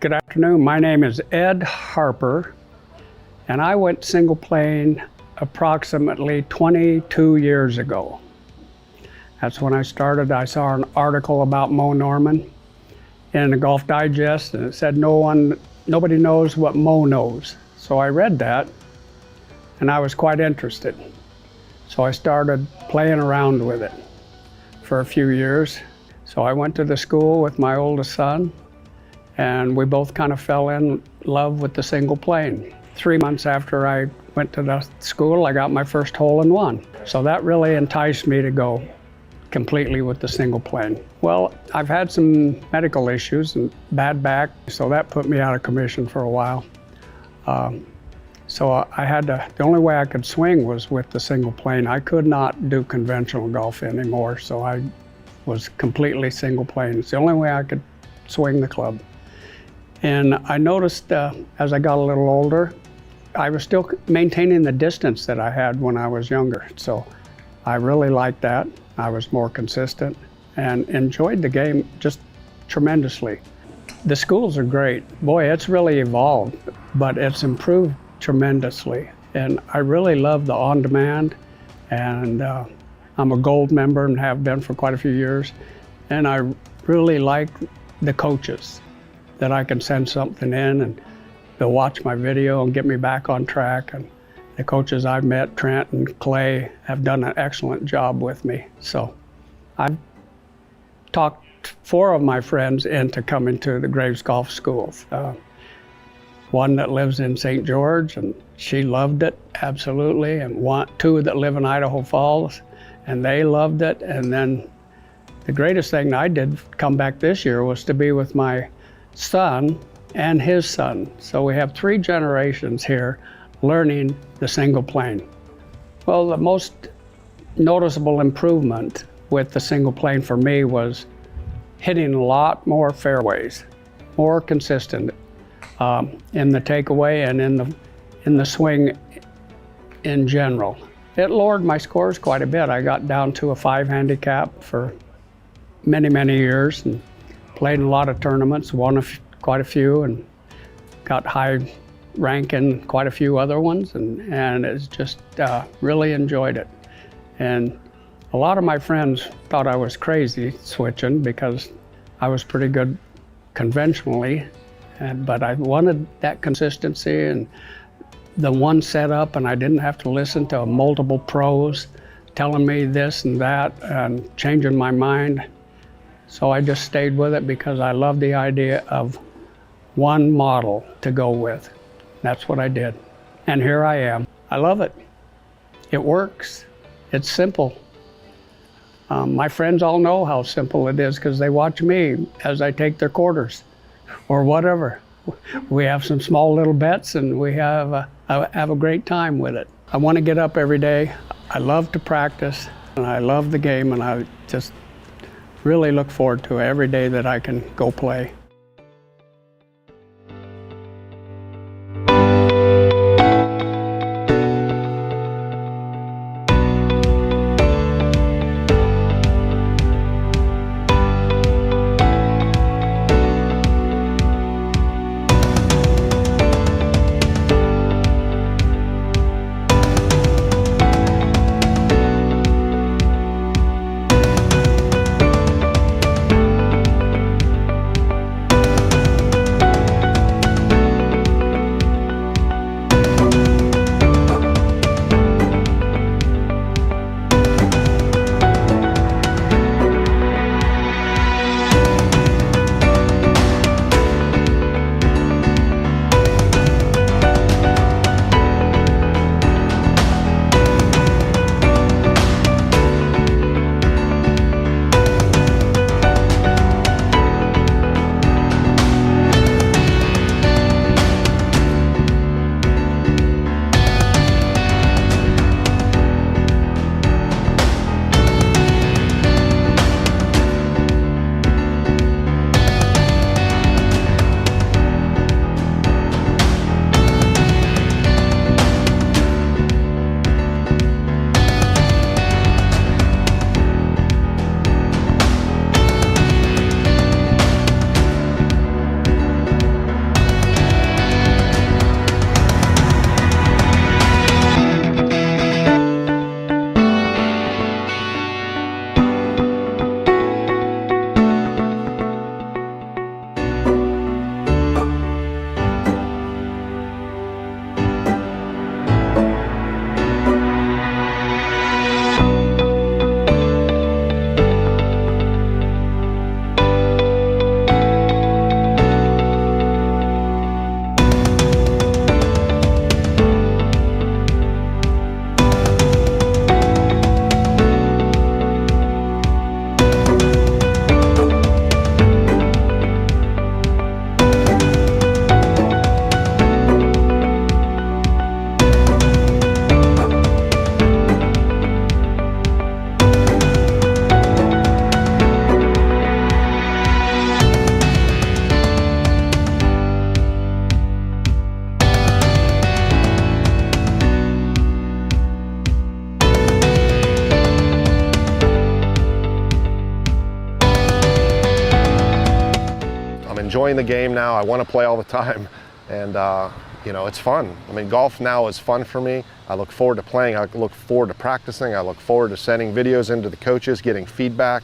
Good afternoon. My name is Ed Harper, and I went single plane approximately 22 years ago. That's when I started. I saw an article about Mo Norman in the Golf Digest, and it said nobody knows what Mo knows. So I read that, and I was quite interested. So I started playing around with it for a few years. So I went to the school with my oldest son, and we both kind of fell in love with the single plane. 3 months after I went to the school, I got my first hole-in-one. So that really enticed me to go completely with the single plane. Well, I've had some medical issues and bad back, so that put me out of commission for a while. So the only way I could swing was with the single plane. I could not do conventional golf anymore, so I was completely single plane. It's the only way I could swing the club. And I noticed as I got a little older, I was still maintaining the distance that I had when I was younger. So I really liked that. I was more consistent and enjoyed the game just tremendously. The schools are great. Boy, it's really evolved, but it's improved tremendously. And I really love the on-demand, and I'm a gold member and have been for quite a few years. And I really like the coaches, that I can send something in and they'll watch my video and get me back on track. And the coaches I've met, Trent and Clay, have done an excellent job with me. So I've talked 4 of my friends into coming to the Graves Golf Schools. One that lives in St. George, and she loved it, absolutely. And 2 that live in Idaho Falls, and they loved it. And then the greatest thing I did come back this year was to be with my son and his son. So we have 3 generations here learning the single plane. Well, the most noticeable improvement with the single plane for me was hitting a lot more fairways, more consistent in the takeaway and in the swing in general. It lowered my scores quite a bit. I got down to a 5 handicap for many, many years, and played in a lot of tournaments, won quite a few, and got high rank in quite a few other ones, and it's just really enjoyed it. And a lot of my friends thought I was crazy switching because I was pretty good conventionally, but I wanted that consistency and the one setup, and I didn't have to listen to multiple pros telling me this and that and changing my mind. So I just stayed with it because I love the idea of one model to go with. That's what I did. And here I am. I love it. It works. It's simple. My friends all know how simple it is because they watch me as I take their quarters or whatever. We have some small little bets, and we have a great time with it. I want to get up every day. I love to practice, and I love the game, and I just really look forward to every day that I can go play. enjoying the game now. I want to play all the time, and you know, it's fun. I mean, golf now is fun for me. I look forward to playing. I look forward to practicing. I look forward to sending videos into the coaches, getting feedback,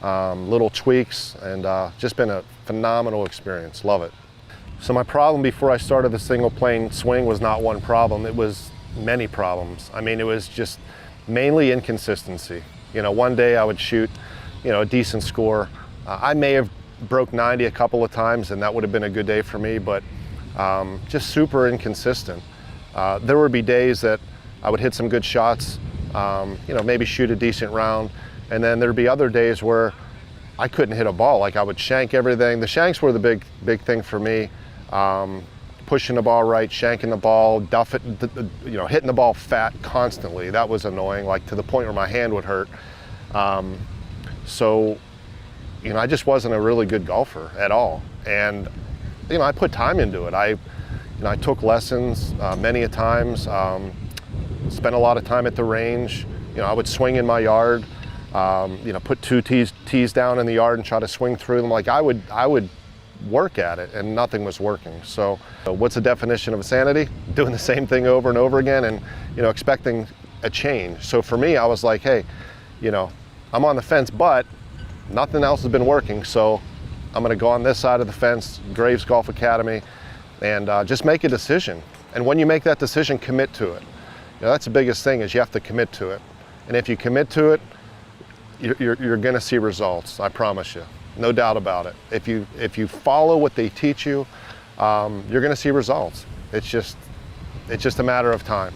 little tweaks, and just been a phenomenal experience. Love it. So my problem before I started the single plane swing was not one problem. It was many problems. I mean, it was just mainly inconsistency. You know, one day I would shoot, you know, a decent score. I may have broke 90 a couple of times, and that would have been a good day for me, but just super inconsistent. There would be days that I would hit some good shots, you know, maybe shoot a decent round, and then there'd be other days where I couldn't hit a ball. Like I would shank everything. The shanks were the big thing for me. Pushing the ball right, shanking the ball, you know, hitting the ball fat constantly. That was annoying, like to the point where my hand would hurt. So, you know, I just wasn't a really good golfer at all. And, you know, I put time into it. You know, I took lessons many a times, spent a lot of time at the range. You know, I would swing in my yard, you know, put two tees down in the yard and try to swing through them. Like I would work at it, and nothing was working. So what's the definition of insanity? Doing the same thing over and over again, and, you know, expecting a change. So for me, I was like, hey, you know, I'm on the fence, but nothing else has been working, so I'm gonna go on this side of the fence, Graves Golf Academy, and just make a decision. And when you make that decision, commit to it. You know, that's the biggest thing, is you have to commit to it. And if you commit to it, you're gonna see results, I promise you. No doubt about it. If you follow what they teach you, you're gonna see results. It's just a matter of time.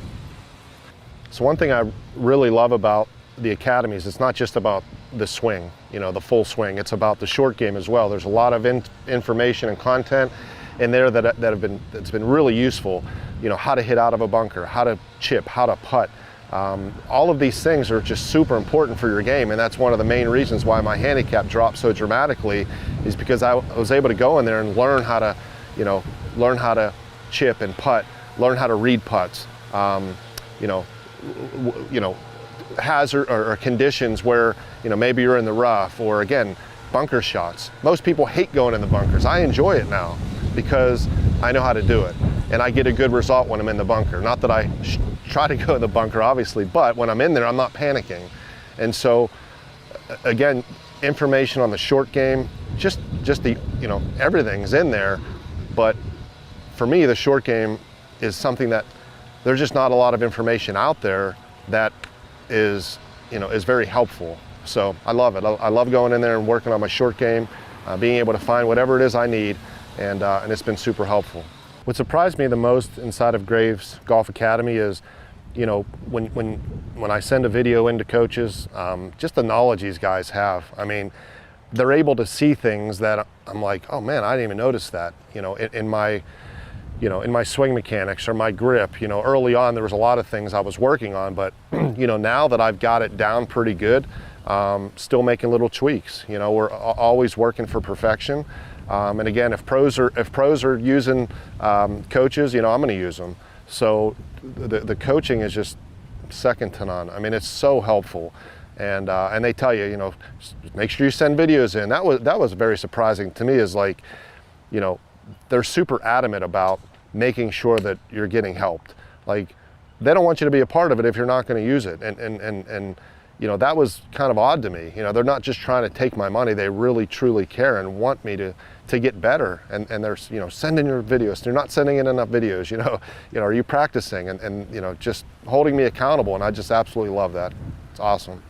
So one thing I really love about the academies, it's not just about the swing, you know, the full swing. It's about the short game as well. There's a lot of information and content in there that's been really useful. You know, how to hit out of a bunker, how to chip, how to putt. All of these things are just super important for your game, and that's one of the main reasons why my handicap dropped so dramatically, is because I was able to go in there and learn how to, you know, learn how to chip and putt, learn how to read putts, you know, hazard or conditions where, you know, maybe you're in the rough, or again, bunker shots. Most people hate going in the bunkers. I enjoy it now because I know how to do it, and I get a good result when I'm in the bunker. Not that I try to go in the bunker, obviously, but when I'm in there, I'm not panicking. And so, again, information on the short game, just the, you know, everything's in there. But for me, the short game is something that there's just not a lot of information out there that is, you know, is very helpful. So I love it. I love going in there and working on my short game, being able to find whatever it is I need, and it's been super helpful. What surprised me the most inside of Graves Golf Academy is, you know, when I send a video into coaches, just the knowledge these guys have. I mean, they're able to see things that I'm like, oh man, I didn't even notice that. You know, in my swing mechanics or my grip. You know, early on there was a lot of things I was working on, but you know, now that I've got it down pretty good, still making little tweaks. You know, we're always working for perfection. And again, if pros are using coaches, you know, I'm going to use them. So the coaching is just second to none. I mean, it's so helpful, and they tell you, you know, make sure you send videos in. That was very surprising to me. Is like, you know, they're super adamant about making sure that you're getting helped. Like, they don't want you to be a part of it if you're not going to use it. And you know, that was kind of odd to me. You know, they're not just trying to take my money. They really truly care and want me to get better. And they're, you know, sending your videos. They're not sending in enough videos. You know, are you practicing? And you know, just holding me accountable. And I just absolutely love that. It's awesome.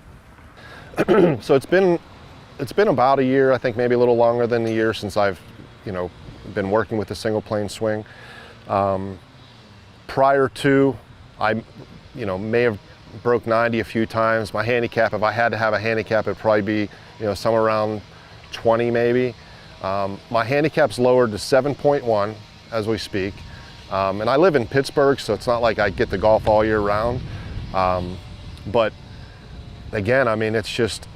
So it's been about a year, I think maybe a little longer than a year, since I've, you know, been working with the single plane swing. Prior to, I, you know, may have broke 90 a few times. My handicap, if I had to have a handicap, it'd probably be, you know, somewhere around 20 maybe. My handicap's lowered to 7.1 as we speak. And I live in Pittsburgh, so it's not like I get to golf all year round. But again, I mean, it's just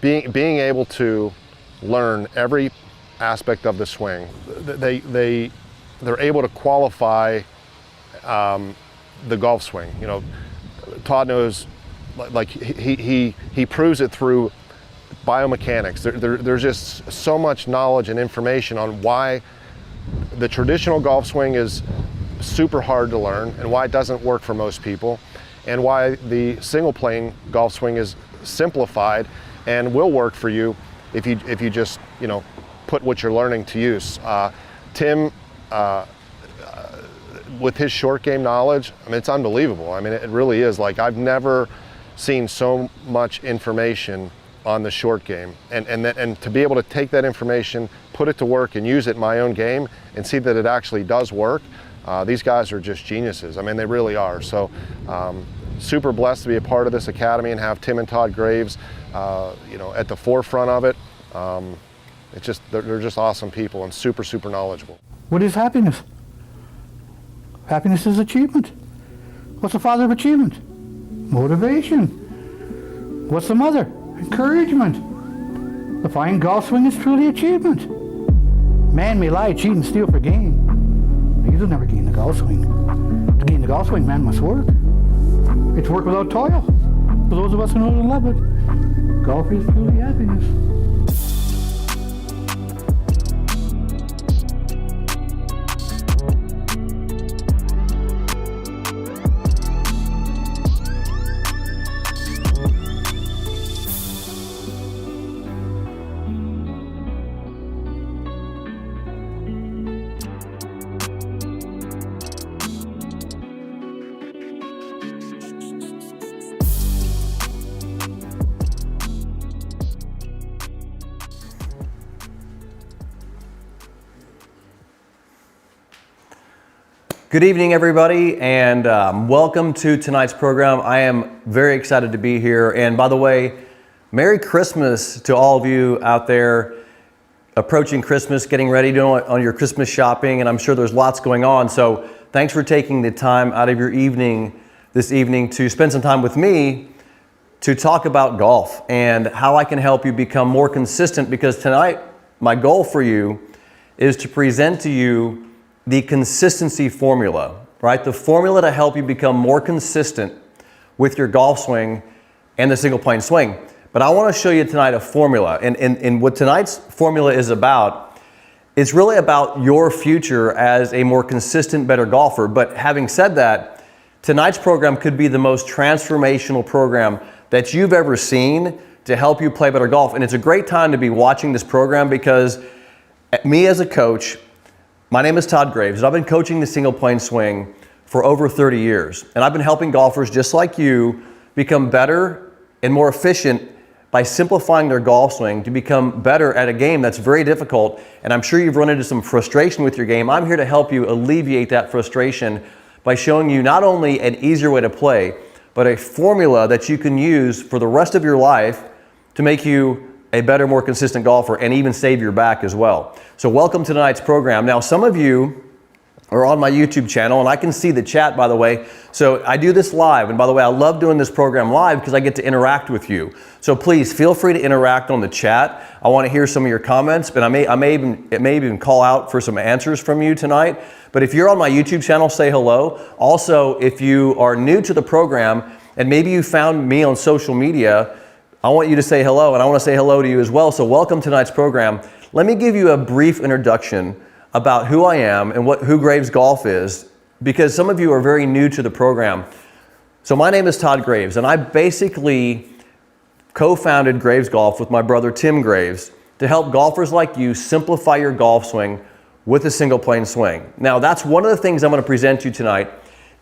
being able to learn every aspect of the swing. They're able to qualify the golf swing. You know, Todd knows, like he proves it through biomechanics. There's just so much knowledge and information on why the traditional golf swing is super hard to learn and why it doesn't work for most people, and why the single plane golf swing is simplified and will work for you if you just, you know, put what you're learning to use. Tim, with his short game knowledge, I mean, it's unbelievable. I mean, it really is. Like, I've never seen so much information on the short game, and to be able to take that information, put it to work, and use it in my own game, and see that it actually does work. These guys are just geniuses. I mean, they really are. So, super blessed to be a part of this academy and have Tim and Todd Graves, you know, at the forefront of it. It's just they're just awesome people and super knowledgeable. What is happiness? Happiness is achievement. What's the father of achievement? Motivation. What's the mother? Encouragement. The fine golf swing is truly achievement. Man may lie, cheat, and steal for gain. But you'll never gain the golf swing. To gain the golf swing, man must work. It's work without toil. For those of us who know and love it, golf is truly happiness. Good evening, everybody, and welcome to tonight's program. I am very excited to be here. And by the way, Merry Christmas to all of you out there approaching Christmas, getting ready on your Christmas shopping, and I'm sure there's lots going on. So thanks for taking the time out of your evening this evening to spend some time with me to talk about golf and how I can help you become more consistent, because tonight my goal for you is to present to you the consistency formula, right? The formula to help you become more consistent with your golf swing and the single plane swing. But I want to show you tonight a formula. And what tonight's formula is about, it's really about your future as a more consistent, better golfer. But having said that, tonight's program could be the most transformational program that you've ever seen to help you play better golf. And it's a great time to be watching this program, because me as a coach, my name is Todd Graves, and I've been coaching the single plane swing for over 30 years. And I've been helping golfers just like you become better and more efficient by simplifying their golf swing to become better at a game that's very difficult. And I'm sure you've run into some frustration with your game. I'm here to help you alleviate that frustration by showing you not only an easier way to play, but a formula that you can use for the rest of your life to make you a better, more consistent golfer, and even save your back as well. So welcome to tonight's program. Now, some of you are on my YouTube channel, and I can see the chat, by the way. So I do this live, and by the way, I love doing this program live because I get to interact with you. So please feel free to interact on the chat. I want to hear some of your comments, but it may even call out for some answers from you tonight. But if you're on my YouTube channel, say hello. Also, if you are new to the program and maybe you found me on social media, I want you to say hello, and I want to say hello to you as well. So welcome to tonight's program. Let me give you a brief introduction about who I am and who Graves Golf is, because some of you are very new to the program. So my name is Todd Graves, and I basically co-founded Graves Golf with my brother Tim Graves to help golfers like you simplify your golf swing with a single plane swing. Now, that's one of the things I'm going to present you tonight,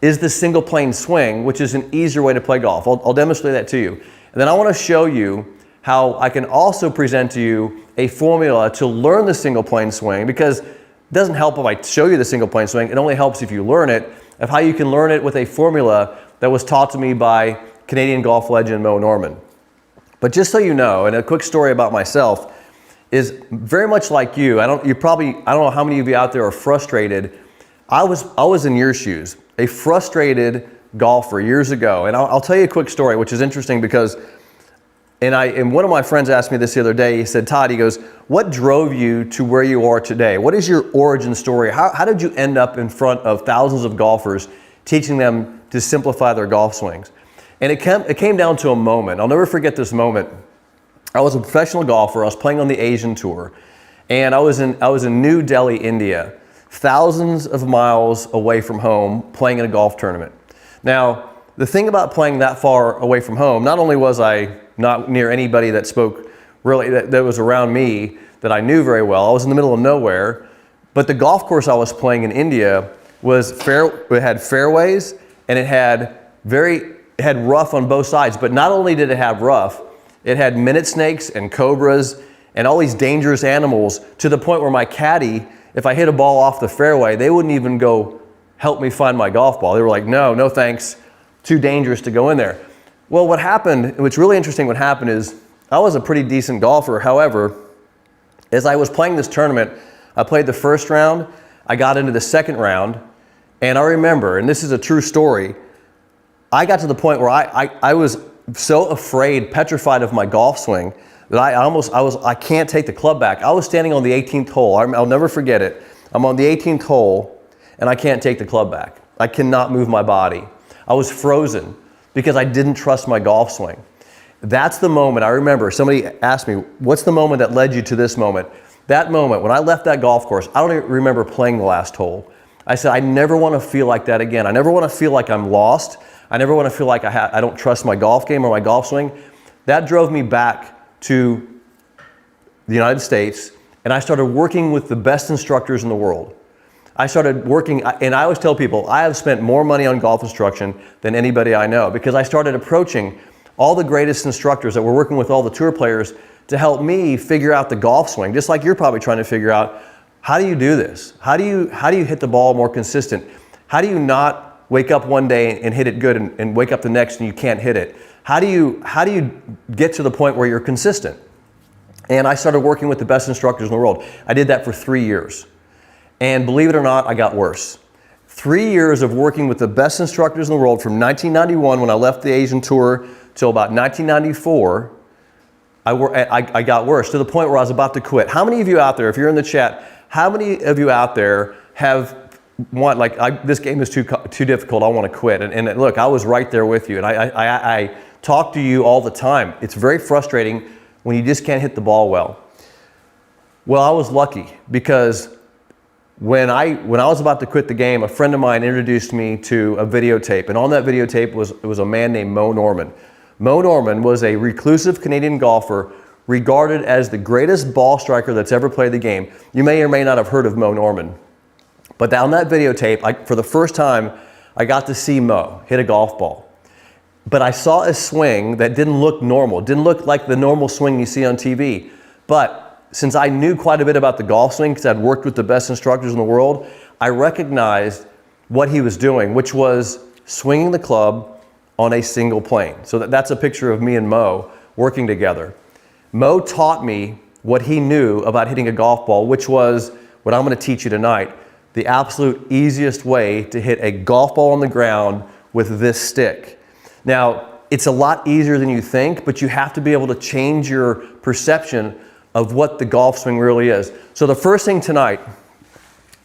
is the single plane swing, which is an easier way to play golf. I'll demonstrate that to you. And then I want to show you how I can also present to you a formula to learn the single plane swing, because it doesn't help if I show you the single plane swing. It only helps if you learn it, of how you can learn it with a formula that was taught to me by Canadian golf legend Mo Norman. But just so you know, and a quick story about myself, is very much like you. I don't know how many of you out there are frustrated. I was in your shoes, a frustrated golfer years ago. And I'll tell you a quick story, which is interesting because, and one of my friends asked me this the other day. He said, Todd, he goes, what drove you to where you are today? What is your origin story? How did you end up in front of thousands of golfers, teaching them to simplify their golf swings? And it came down to a moment. I'll never forget this moment. I was a professional golfer. I was playing on the Asian Tour, and I was in New Delhi, India, thousands of miles away from home, playing in a golf tournament. Now, the thing about playing that far away from home, not only was I not near anybody that spoke really that was around me that I knew very well, I was in the middle of nowhere, but the golf course I was playing in India it had fairways, and it had rough on both sides. But not only did it have rough, it had minute snakes and cobras and all these dangerous animals, to the point where my caddy, if I hit a ball off the fairway, they wouldn't even go help me find my golf ball. They were like, no thanks, too dangerous to go in there. Well, what happened, what's really interesting, what happened is I was a pretty decent golfer. However, as I was playing this tournament, I played the first round, I got into the second round, and I remember, and this is a true story, I got to the point where I was so afraid, petrified of my golf swing, that I can't take the club back. I was standing on the 18th hole. I'll never forget it. I'm on the 18th hole, and I can't take the club back. I cannot move my body. I was frozen because I didn't trust my golf swing. That's the moment. I remember somebody asked me, what's the moment that led you to this moment? That moment, when I left that golf course, I don't even remember playing the last hole. I said, I never want to feel like that again. I never want to feel like I'm lost. I never want to feel like I don't trust my golf game or my golf swing. That drove me back to the United States, and I started working with the best instructors in the world. I started working, and I always tell people, I have spent more money on golf instruction than anybody I know, because I started approaching all the greatest instructors that were working with all the tour players to help me figure out the golf swing, just like you're probably trying to figure out, how do you do this? How do you hit the ball more consistent? How do you not wake up one day and hit it good and wake up the next and you can't hit it? How do you get to the point where you're consistent? And I started working with the best instructors in the world. I did that for 3 years. And believe it or not, I got worse. 3 years of working with the best instructors in the world, from 1991 when I left the Asian Tour till about 1994, I got worse, to the point where I was about to quit. How many of you out there, if you're in the chat, how many of you out there this game is too difficult, I want to quit? And look, I was right there with you, and I talk to you all the time. It's very frustrating when you just can't hit the ball well. Well, I was lucky, because when I was about to quit the game, a friend of mine introduced me to a videotape, and on that videotape was a man named Mo Norman. Mo Norman was a reclusive Canadian golfer, regarded as the greatest ball striker that's ever played the game. You may or may not have heard of Mo Norman. But on that videotape, for the first time, I got to see Mo hit a golf ball. But I saw a swing that didn't look normal, didn't look like the normal swing you see on TV. But since I knew quite a bit about the golf swing, because I'd worked with the best instructors in the world, I recognized what he was doing, which was swinging the club on a single plane. So that's a picture of me and Mo working together. Mo taught me what he knew about hitting a golf ball, which was what I'm going to teach you tonight: the absolute easiest way to hit a golf ball on the ground with this stick. Now, it's a lot easier than you think, but you have to be able to change your perception of what the golf swing really is. So the first thing tonight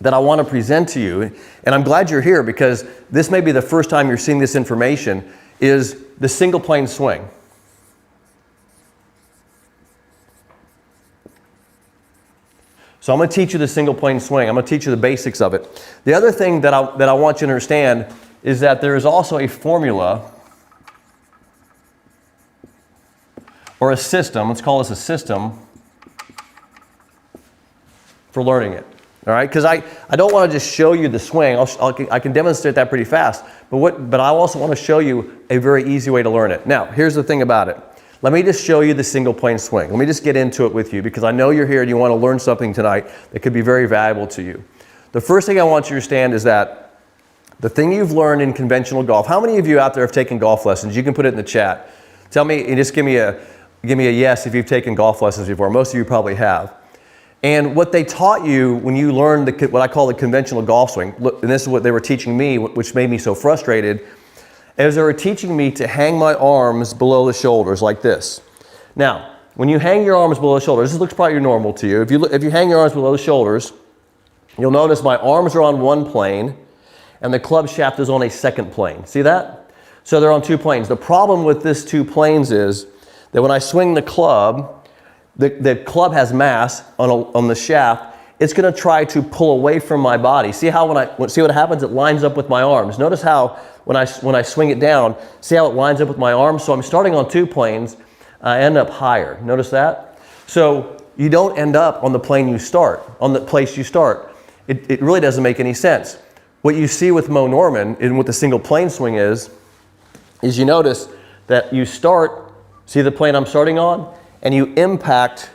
that I want to present to you, and I'm glad you're here because this may be the first time you're seeing this information, is the single plane swing. So I'm going to teach you the single plane swing. I'm going to teach you the basics of it. The other thing that I want you to understand is that there is also a formula or a system, let's call this a system, for learning it. All right, because I don't want to just show you the swing. I can demonstrate that pretty fast, but I also want to show you a very easy way to learn it. Now, here's the thing about it. Let me just show you the single plane swing. Let me just get into it with you, because I know you're here and you want to learn something tonight that could be very valuable to you. The first thing I want you to understand is that the thing you've learned in conventional golf, how many of you out there have taken golf lessons? You can put it in the chat. Tell me, and just give me a yes if you've taken golf lessons before. Most of you probably have. And what they taught you when you learned what I call the conventional golf swing, look, and this is what they were teaching me, which made me so frustrated, is they were teaching me to hang my arms below the shoulders like this. Now, when you hang your arms below the shoulders, this looks probably normal to you. If you hang your arms below the shoulders, you'll notice my arms are on one plane and the club shaft is on a second plane. See that? So they're on two planes. The problem with this two planes is that when I swing the club, the club has mass on the shaft, it's going to try to pull away from my body. See how see what happens? It lines up with my arms. Notice how when I swing it down, see how it lines up with my arms? So I'm starting on 2 planes, I end up higher. Notice that? So you don't end up on the plane you start, on the place you start. It really doesn't make any sense. What you see with Mo Norman and what the single plane swing is you notice that you start, see the plane I'm starting on, and you impact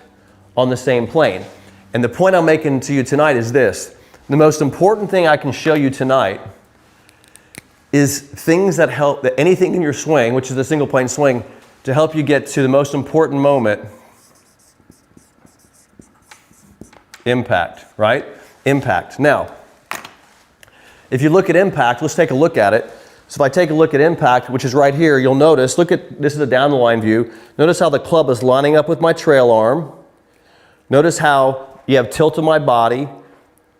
on the same plane. And the point I'm making to you tonight is this. The most important thing I can show you tonight is things that help, that anything in your swing, which is the single plane swing, to help you get to the most important moment, impact, right? Impact. Now, if you look at impact, let's take a look at it. So if I take a look at impact, which is right here, you'll notice, look at, this is a down the line view. Notice how the club is lining up with my trail arm. Notice how you have tilt of my body.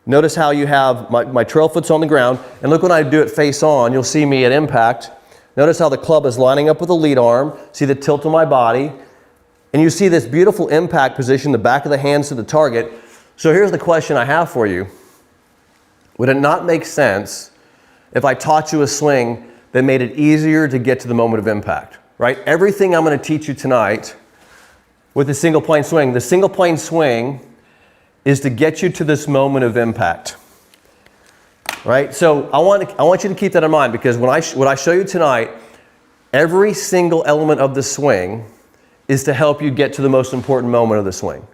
Notice how you have my trail foot's on the ground. And look when I do it face on, you'll see me at impact. Notice how the club is lining up with the lead arm. See the tilt of my body. And you see this beautiful impact position, the back of the hands to the target. So here's the question I have for you. Would it not make sense if I taught you a swing that made it easier to get to the moment of impact, right? Everything I'm going to teach you tonight with the single plane swing is to get you to this moment of impact, right? So I want you to keep that in mind, because what I show you tonight, every single element of the swing is to help you get to the most important moment of the swing.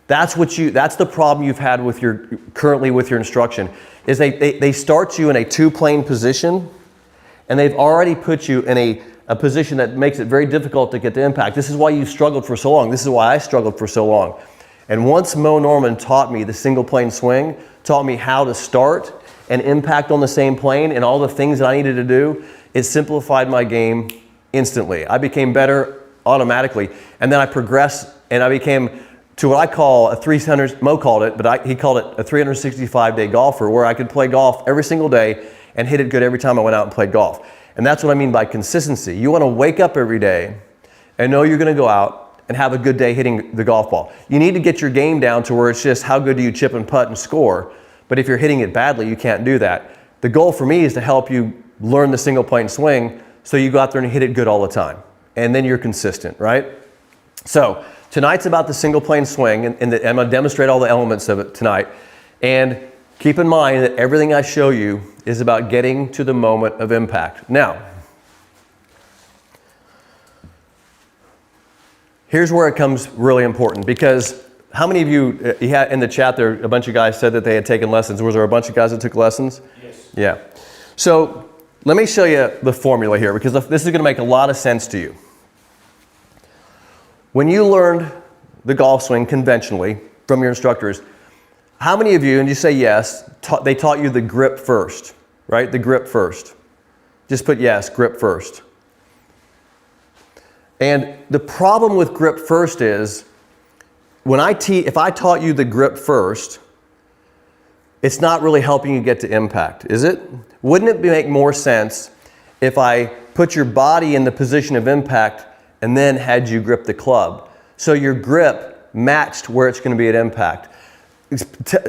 That's the problem you've had currently with your instruction, is they start you in a 2-plane position, and they've already put you in a position that makes it very difficult to get to impact. This is why you struggled for so long. This is why I struggled for so long. And once Mo Norman taught me the single plane swing, taught me how to start and impact on the same plane and all the things that I needed to do, it simplified my game instantly. I became better automatically. And then I progressed, and I became to what I call Mo called it, but he called it a 365-day golfer, where I could play golf every single day and hit it good every time I went out and played golf. And that's what I mean by consistency. You want to wake up every day and know you're going to go out and have a good day hitting the golf ball. You need to get your game down to where it's just how good do you chip and putt and score. But if you're hitting it badly, you can't do that. The goal for me is to help you learn the single plane swing so you go out there and hit it good all the time. And then you're consistent, right? So tonight's about the single plane swing, and I'm going to demonstrate all the elements of it tonight. And keep in mind that everything I show you is about getting to the moment of impact. Now, here's where it comes really important, because how many of you had in the chat there, a bunch of guys said that they had taken lessons. Was there a bunch of guys that took lessons? Yes. Yeah. So let me show you the formula here, because this is going to make a lot of sense to you. When you learned the golf swing conventionally from your instructors, how many of you, and you say yes, they taught you the grip first, right? The grip first. Just put yes, grip first. And the problem with grip first is, if I taught you the grip first, it's not really helping you get to impact, is it? Wouldn't it make more sense if I put your body in the position of impact and then had you grip the club, so your grip matched where it's going to be at impact?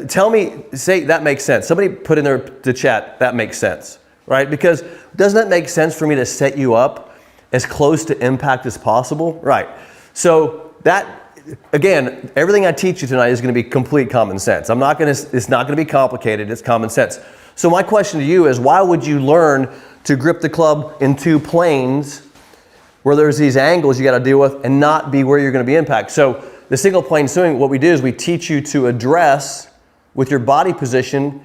Tell me, say that makes sense. Somebody put in the chat, that makes sense, right? Because doesn't it make sense for me to set you up as close to impact as possible? Right. So that, again, everything I teach you tonight is going to be complete common sense. It's not going to be complicated, it's common sense. So my question to you is, why would you learn to grip the club in 2 planes where there's these angles you got to deal with and not be where you're going to be impact? So the single plane swing, what we do is we teach you to address with your body position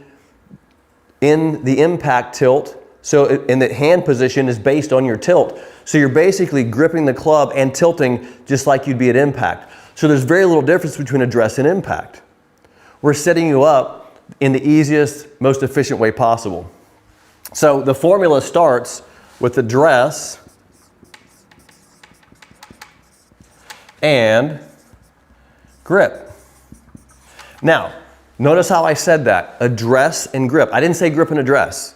in the impact tilt. So in the hand position is based on your tilt. So you're basically gripping the club and tilting just like you'd be at impact. So there's very little difference between address and impact. We're setting you up in the easiest, most efficient way possible. So the formula starts with address and grip. Now, notice how I said that, address and grip. I didn't say grip and address.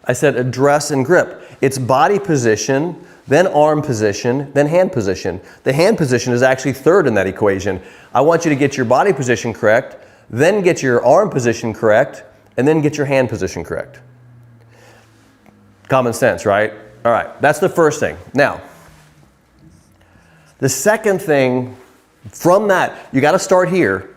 I said address and grip. It's body position then arm position, then hand position. The hand position is actually third in that equation. I want you to get your body position correct, then get your arm position correct, and then get your hand position correct. Common sense, right? All right, that's the first thing. Now, the second thing from that, you got to start here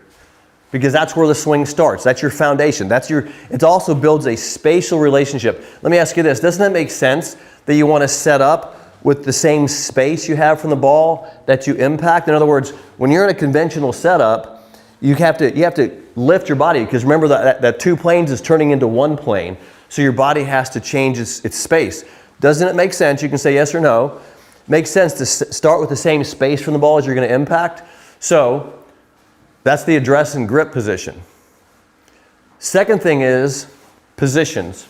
because that's where the swing starts. That's your foundation. It also builds a spatial relationship. Let me ask you this. Doesn't it make sense that you want to set up with the same space you have from the ball that you impact? In other words, when you're in a conventional setup, you have to lift your body because remember that two planes is turning into one plane. So your body has to change its space. Doesn't it make sense? You can say yes or no. Makes sense to start with the same space from the ball as you're going to impact. So that's the address and grip position. Second thing is positions.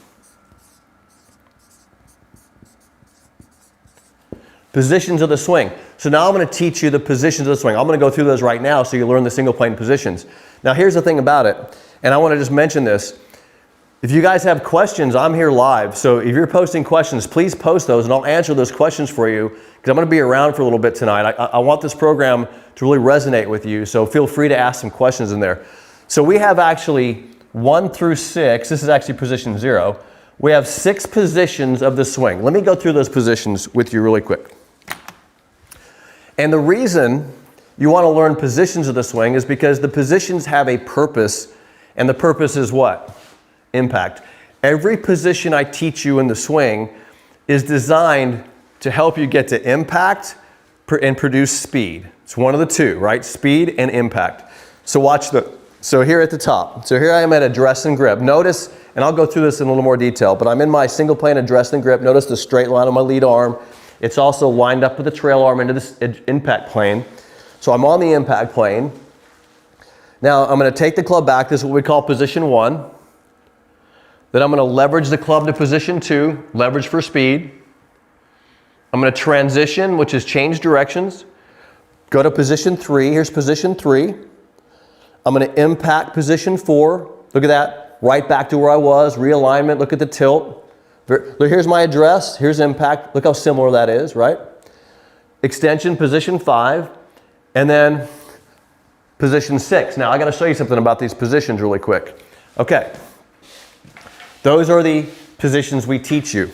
Positions of the swing. So now I'm going to teach you the positions of the swing. I'm going to go through those right now so you learn the single plane positions. Now here's the thing about it, and I want to just mention this. If you guys have questions, I'm here live. So if you're posting questions, please post those and I'll answer those questions for you because I'm going to be around for a little bit tonight. I want this program to really resonate with you. So feel free to ask some questions in there. So we have actually 1 through 6. This is actually position 0. We have 6 positions of the swing. Let me go through those positions with you really quick. And the reason you want to learn positions of the swing is because the positions have a purpose, and the purpose is what? Impact. Every position I teach you in the swing is designed to help you get to impact and produce speed. It's one of the two, right? Speed and impact. So here at the top. So here I am at address and grip. Notice, and I'll go through this in a little more detail, but I'm in my single plane address and grip. Notice the straight line on my lead arm. It's also lined up with the trail arm into this impact plane. So I'm on the impact plane. Now I'm going to take the club back. This is what we call position 1. Then I'm going to leverage the club to position 2, leverage for speed. I'm going to transition, which is change directions. Go to position 3. Here's position 3. I'm going to impact position 4. Look at that. Right back to where I was. Realignment. Look at the tilt. Look, here's my address. Here's impact. Look how similar that is, right? Extension, position 5. And then position 6. Now I got to show you something about these positions really quick. Okay. Those are the positions we teach you.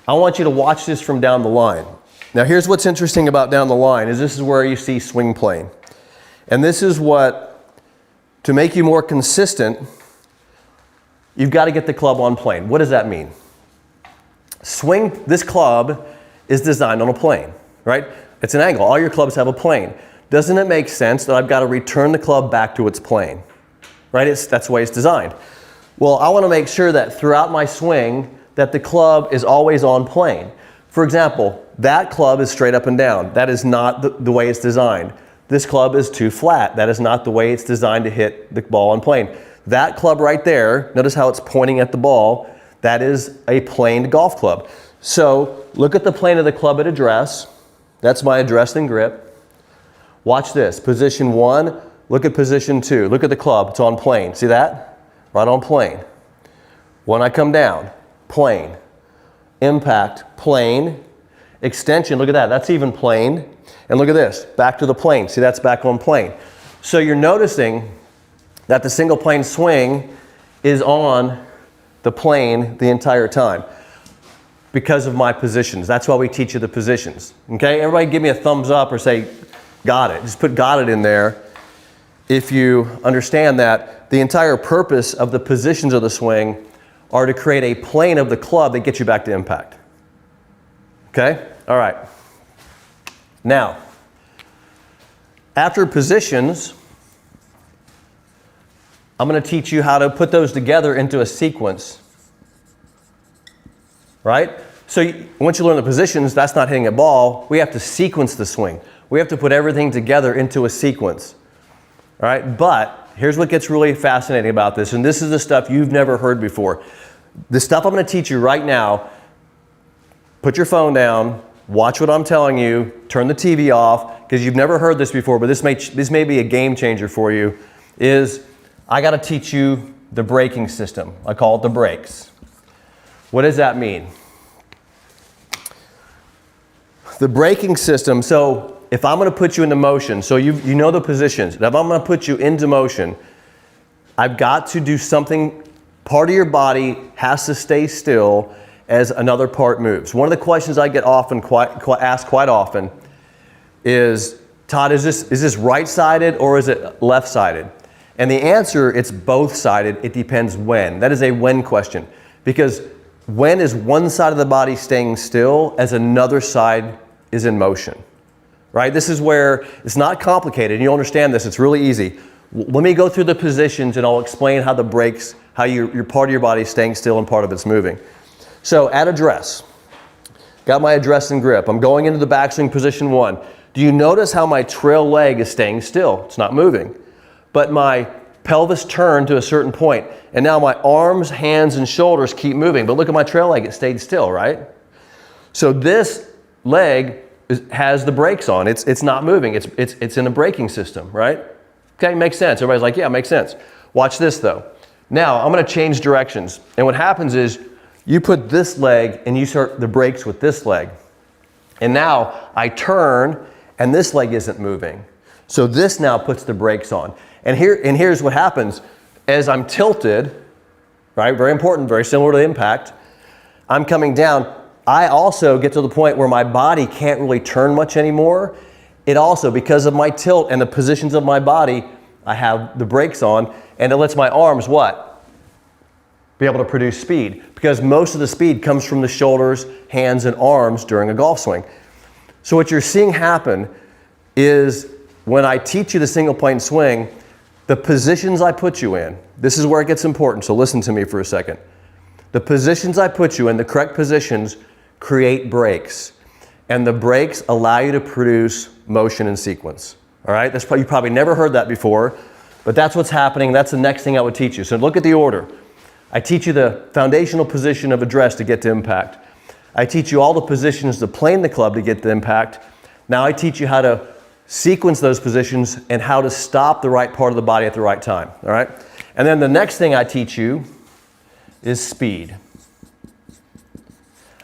I want you to watch this from down the line. Now here's what's interesting about down the line is this is where you see swing plane. And this is what, to make you more consistent, you've got to get the club on plane. What does that mean? This club is designed on a plane, right? It's an angle. All your clubs have a plane. Doesn't it make sense that I've got to return the club back to its plane, right? That's the way it's designed. Well, I want to make sure that throughout my swing that the club is always on plane. For example, that club is straight up and down. That is not the way it's designed. This club is too flat. That is not the way it's designed to hit the ball on plane. That club right there, notice how it's pointing at the ball, that is a planed golf club. So look at the plane of the club at address. That's my address and grip. Watch this, position 1, look at position 2. Look at the club, it's on plane. See that? Right on plane. When I come down, plane. Impact, plane. Extension, look at that, that's even plane. And look at this, back to the plane. See, that's back on plane. So you're noticing that the single plane swing is on the plane the entire time because of my positions. That's why we teach you the positions. Okay, everybody give me a thumbs up or say, got it. Just put got it in there. If you understand that the entire purpose of the positions of the swing are to create a plane of the club that gets you back to impact. Okay? All right. Now, after positions, I'm going to teach you how to put those together into a sequence. Right? So once you learn the positions, that's not hitting a ball. We have to sequence the swing. We have to put everything together into a sequence. All right? But here's what gets really fascinating about this, and this is the stuff you've never heard before. The stuff I'm going to teach you right now, put your phone down, watch what I'm telling you, turn the TV off, because you've never heard this before, but this may be a game changer for you, is I got to teach you the braking system. I call it the brakes. What does that mean? the braking system, so if I'm going to put you into motion, so you know the positions, if I'm going to put you into motion, I've got to do something, part of your body has to stay still as another part moves. One of the questions I get asked quite often is, Todd, is this right-sided or is it left-sided? And the answer, it's both-sided. It depends when. That is a when question. Because when is one side of the body staying still as another side is in motion? Right? This is where it's not complicated. You understand this. It's really easy. Let me go through the positions and I'll explain how the brakes, how your part of your body is staying still and part of it's moving. So at address, got my address and grip. I'm going into the backswing position 1. Do you notice how my trail leg is staying still? It's not moving. But my pelvis turned to a certain point, and now my arms, hands, and shoulders keep moving. But look at my trail leg, it stayed still, right? So this leg has the brakes on. It's not moving. It's in a braking system, right? Okay, makes sense. Everybody's like, yeah, makes sense. Watch this though. Now I'm going to change directions, and what happens is you put this leg and you start the brakes with this leg. And now I turn and this leg isn't moving. So this now puts the brakes on. And here's what happens. As I'm tilted, right, very important, very similar to the impact, I'm coming down. I also get to the point where my body can't really turn much anymore. It also, because of my tilt and the positions of my body, I have the brakes on, and it lets my arms what? Be able to produce speed, because most of the speed comes from the shoulders, hands, and arms during a golf swing. So what you're seeing happen is when I teach you the single plane swing, the positions I put you in, this is where it gets important, so listen to me for a second. The positions I put you in, the correct positions, create brakes. And the brakes allow you to produce motion and sequence. All right, you probably never heard that before, but that's what's happening. That's the next thing I would teach you. So look at the order. I teach you the foundational position of address to get to impact. I teach you all the positions to plane the club to get to impact. Now I teach you how to sequence those positions and how to stop the right part of the body at the right time. All right? And then the next thing I teach you is speed.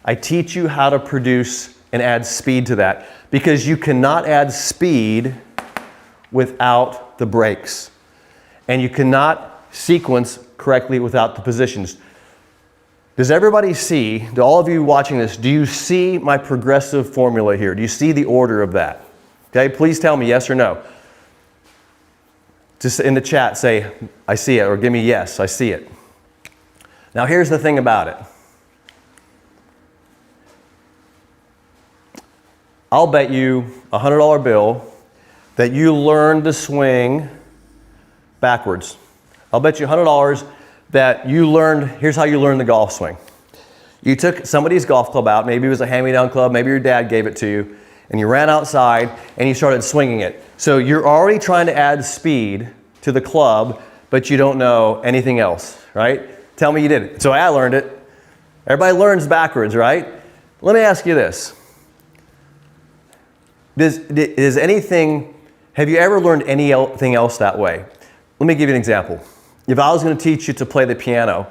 I teach you how to produce and add speed to that, because you cannot add speed without the brakes. And you cannot sequence correctly without the positions. Does everybody see, do all of you watching this, do you see my progressive formula here? Do you see the order of that? Okay, please tell me yes or no. Just in the chat say, I see it, or give me yes, I see it. Now here's the thing about it. I'll bet you a $100 bill that you learned to swing backwards. I'll bet you $100 that you learned, here's how you learned the golf swing. You took somebody's golf club out, maybe it was a hand-me-down club, maybe your dad gave it to you, and you ran outside and you started swinging it. So you're already trying to add speed to the club, but you don't know anything else, right? Tell me you did it. So I learned it. Everybody learns backwards, right? Let me ask you this. Have you ever learned anything else that way? Let me give you an example. If I was going to teach you to play the piano,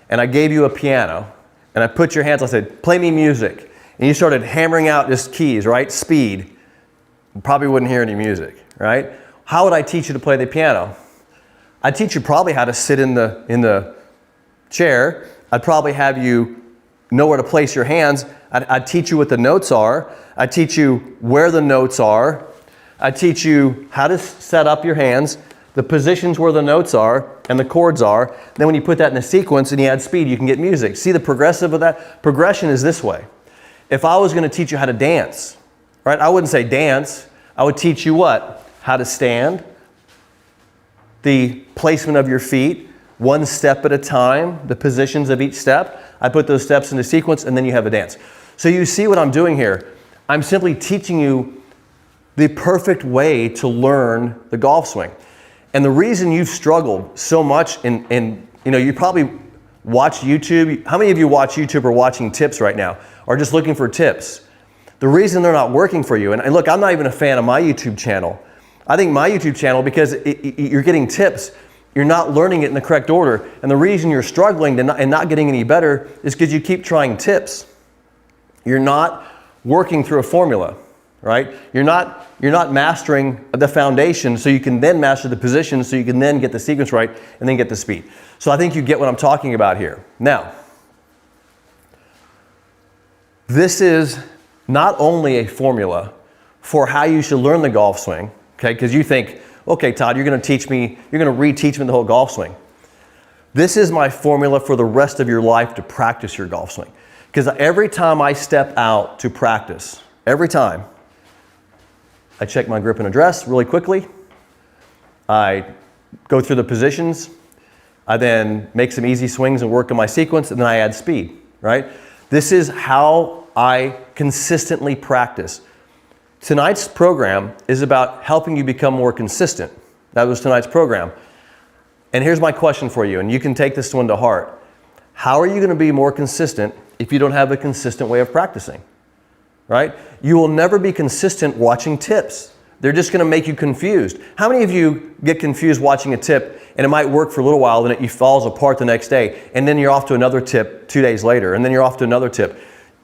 and I gave you a piano, and I put your hands, I said, play me music, and you started hammering out just keys, right? Speed. You probably wouldn't hear any music, right? How would I teach you to play the piano? I'd teach you probably how to sit in the chair. I'd probably have you know where to place your hands. I'd teach you what the notes are. I'd teach you where the notes are. I'd teach you how to set up your hands, the positions where the notes are and the chords are. Then when you put that in a sequence and you add speed, you can get music. See the progressive of that? Progression is this way. If I was going to teach you how to dance, right? I wouldn't say dance. I would teach you what? How to stand, the placement of your feet, one step at a time, the positions of each step. I put those steps into sequence, and then you have a dance. So you see what I'm doing here. I'm simply teaching you the perfect way to learn the golf swing. And the reason you've struggled so much you probably watch YouTube. How many of you watch YouTube or watching tips right now, or just looking for tips? The reason they're not working for you, and look, I'm not even a fan of my YouTube channel. I think my YouTube channel, because you're getting tips, you're not learning it in the correct order. And the reason you're struggling and not getting any better is because you keep trying tips. You're not working through a formula. right? You're not mastering the foundation so you can then master the position so you can then get the sequence right and then get the speed. So I think you get what I'm talking about here. Now, this is not only a formula for how you should learn the golf swing, okay? Because you think, okay, Todd, you're going to reteach me the whole golf swing. This is my formula for the rest of your life to practice your golf swing. Because every time I step out to practice, every time, I check my grip and address really quickly. I go through the positions. I then make some easy swings and work on my sequence, and then I add speed, right? This is how I consistently practice. Tonight's program is about helping you become more consistent. That was tonight's program. And here's my question for you, and you can take this one to heart. How are you going to be more consistent if you don't have a consistent way of practicing? Right? You will never be consistent watching tips. They're just going to make you confused. How many of you get confused watching a tip and it might work for a little while, then it falls apart the next day, and then you're off to another tip 2 days later, and then you're off to another tip?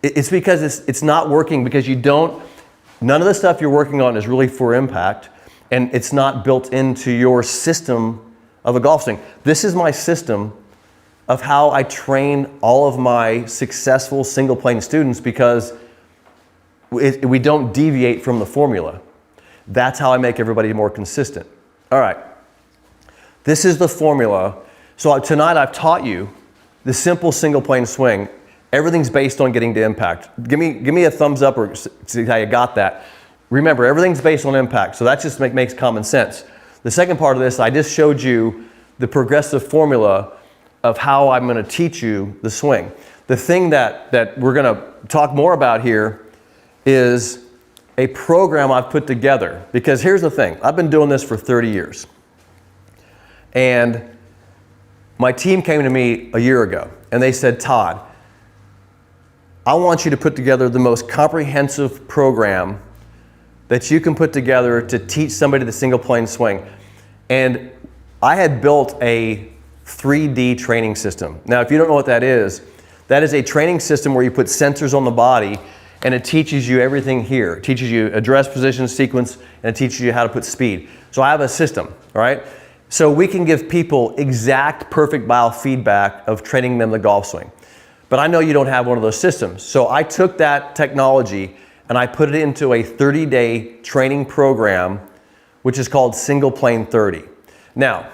It's because it's not working because none of the stuff you're working on is really for impact, and it's not built into your system of a golf swing. This is my system of how I train all of my successful single plane students because we don't deviate from the formula. That's how I make everybody more consistent. All right. This is the formula. So tonight I've taught you the simple single plane swing. Everything's based on getting to impact. Give me a thumbs up or see how you got that. Remember, everything's based on impact. So that just makes common sense. The second part of this, I just showed you the progressive formula of how I'm going to teach you the swing. The thing that we're going to talk more about here is a program I've put together. Because here's the thing, I've been doing this for 30 years. And my team came to me a year ago and they said, Todd, I want you to put together the most comprehensive program that you can put together to teach somebody the single plane swing. And I had built a 3D training system. Now, if you don't know what that is a training system where you put sensors on the body and it teaches you everything here. It teaches you address, position, sequence, and it teaches you how to put speed. So I have a system, all right? So we can give people exact perfect biofeedback of training them the golf swing. But I know you don't have one of those systems. So I took that technology and I put it into a 30-day training program, which is called Single Plane 30. Now,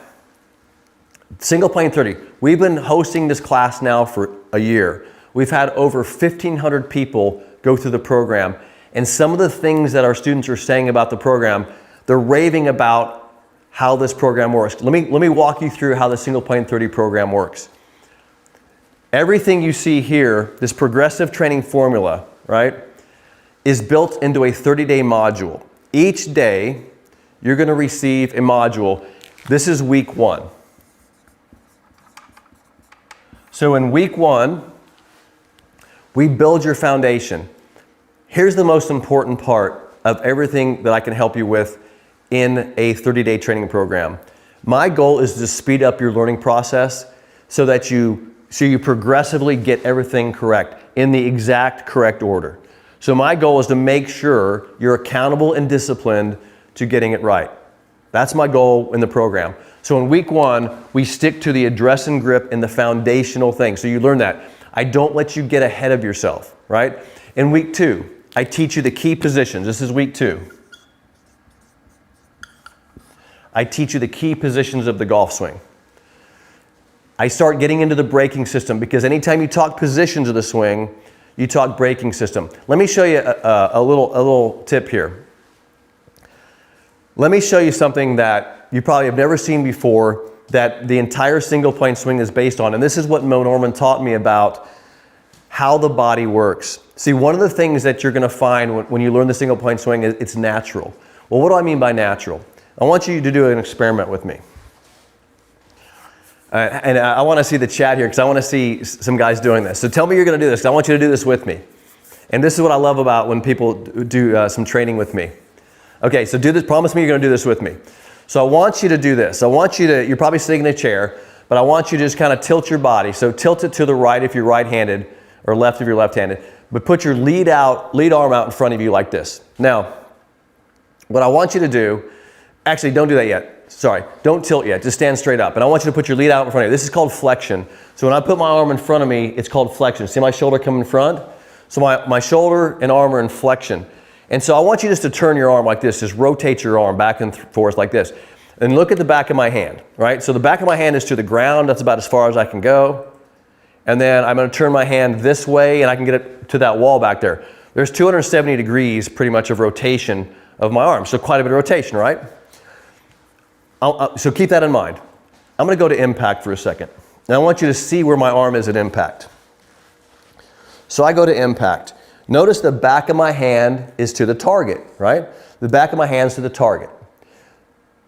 Single Plane 30, we've been hosting this class now for a year. We've had over 1,500 people go through the program. And some of the things that our students are saying about the program, they're raving about how this program works. Let me walk you through how the Single Plane 30 program works. Everything you see here, this progressive training formula, right, is built into a 30-day module. Each day, you're going to receive a module. This is week 1. So in week 1, we build your foundation. Here's the most important part of everything that I can help you with in a 30-day training program. My goal is to speed up your learning process so that you progressively get everything correct in the exact correct order. So my goal is to make sure you're accountable and disciplined to getting it right. That's my goal in the program. So in week 1, we stick to the address and grip and the foundational things. So you learn that. I don't let you get ahead of yourself, right? In week 2, I teach you the key positions. This is week 2. I teach you the key positions of the golf swing. I start getting into the braking system because anytime you talk positions of the swing, you talk braking system. Let me show you a little tip here. Let me show you something that you probably have never seen before that the entire single plane swing is based on. And this is what Mo Norman taught me about how the body works. See, one of the things that you're going to find when you learn the single plane swing is it's natural. Well, what do I mean by natural? I want you to do an experiment with me. And I want to see the chat here because I want to see some guys doing this. So tell me you're going to do this. I want you to do this with me. And this is what I love about when people do some training with me. Okay, so do this. Promise me you're going to do this with me. So I want you to do this. I want you to, you're probably sitting in a chair, but I want you to just kind of tilt your body. So tilt it to the right if you're right-handed. or left if you're left-handed. But put your lead arm out in front of you like this. Now, what I want you to do, actually don't do that yet. Sorry, don't tilt yet, just stand straight up. And I want you to put your lead out in front of you. This is called flexion. So when I put my arm in front of me, it's called flexion. See my shoulder come in front? So my shoulder and arm are in flexion. And so I want you just to turn your arm like this, just rotate your arm back and forth like this. And look at the back of my hand, right? So the back of my hand is to the ground, that's about as far as I can go. And then I'm gonna turn my hand this way and I can get it to that wall back there. There's 270 degrees pretty much of rotation of my arm. So quite a bit of rotation, right? So keep that in mind. I'm gonna go to impact for a second. Now I want you to see where my arm is at impact. So I go to impact. Notice the back of my hand is to the target, right? The back of my hand is to the target.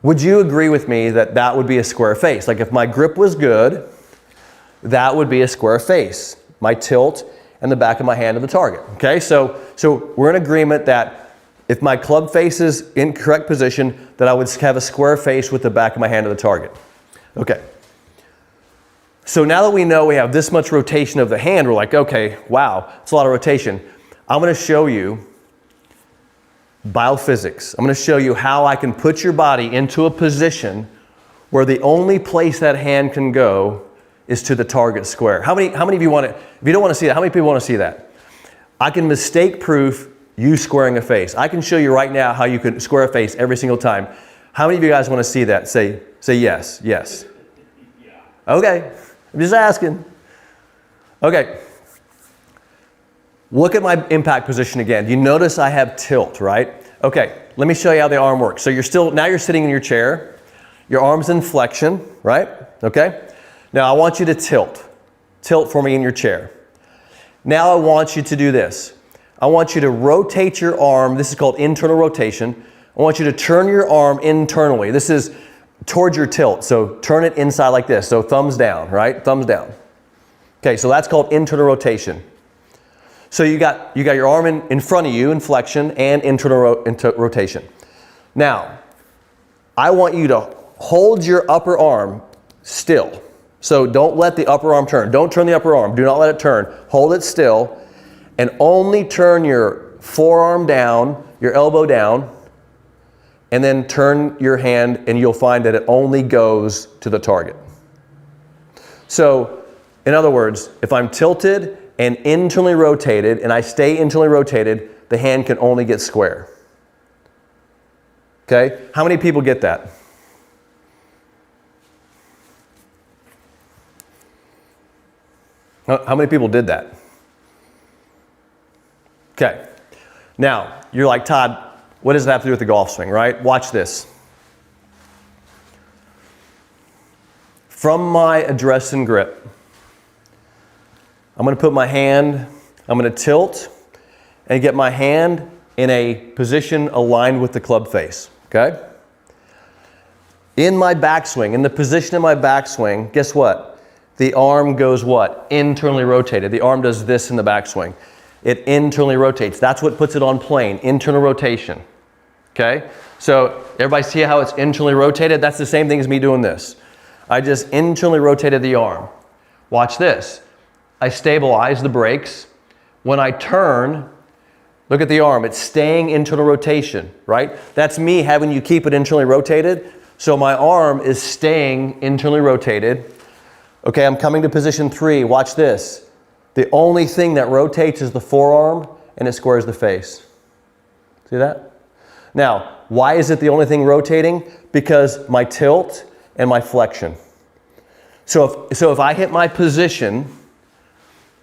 Would you agree with me that that would be a square face? Like if my grip was good, that would be a square face. My tilt and the back of my hand to the target, okay? So we're in agreement that if my club face is in correct position, that I would have a square face with the back of my hand to the target. Okay. So now that we know we have this much rotation of the hand, we're like, okay, wow, it's a lot of rotation. I'm gonna show you biophysics. I'm gonna show you how I can put your body into a position where the only place that hand can go is to the target square. How many of you want to, if you don't want to see that, how many people want to see that? I can mistake proof you squaring a face. I can show you right now how you can square a face every single time. How many of you guys want to see that? Say yes, yes. Okay, I'm just asking. Okay, look at my impact position again. You notice I have tilt, right? Okay, let me show you how the arm works. So now you're sitting in your chair. Your arm's in flexion, right? Okay, now I want you to tilt. Tilt for me in your chair. Now I want you to do this. I want you to rotate your arm. This is called internal rotation. I want you to turn your arm internally. This is towards your tilt. So turn it inside like this. So thumbs down, right? Thumbs down. Okay, so that's called internal rotation. So you got your arm in front of you in flexion and internal rotation. Now, I want you to hold your upper arm still. So don't let the upper arm turn. Don't turn the upper arm. Do not let it turn. Hold it still and only turn your forearm down, your elbow down, and then turn your hand and you'll find that it only goes to the target. So, in other words, if I'm tilted and internally rotated and I stay internally rotated, the hand can only get square. Okay? How many people get that? How many people did that? Okay. Now, you're like, Todd, what does it have to do with the golf swing, right? Watch this. From my address and grip, I'm going to put my hand, I'm going to tilt and get my hand in a position aligned with the club face, okay? In my backswing, in the position of my backswing, guess what? The arm goes what? Internally rotated. The arm does this in the backswing. It internally rotates. That's what puts it on plane, internal rotation. Okay? So everybody see how it's internally rotated? That's the same thing as me doing this. I just internally rotated the arm. Watch this. I stabilize the brakes. When I turn, look at the arm. It's staying internal rotation, right? That's me having you keep it internally rotated. So my arm is staying internally rotated. Okay, I'm coming to position 3. Watch this. The only thing that rotates is the forearm and it squares the face. See that? Now, why is it the only thing rotating? Because my tilt and my flexion. So if I hit my position,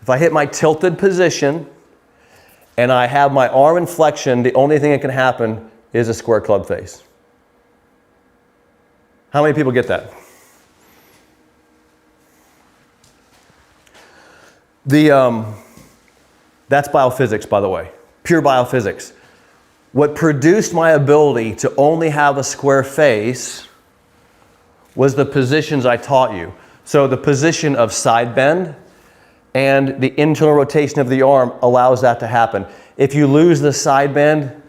if I hit my tilted position and I have my arm in flexion, the only thing that can happen is a square club face. How many people get that? That's biophysics, by the way, pure biophysics. What produced my ability to only have a square face was the positions I taught you. So the position of side bend and the internal rotation of the arm allows that to happen. If you lose the side bend,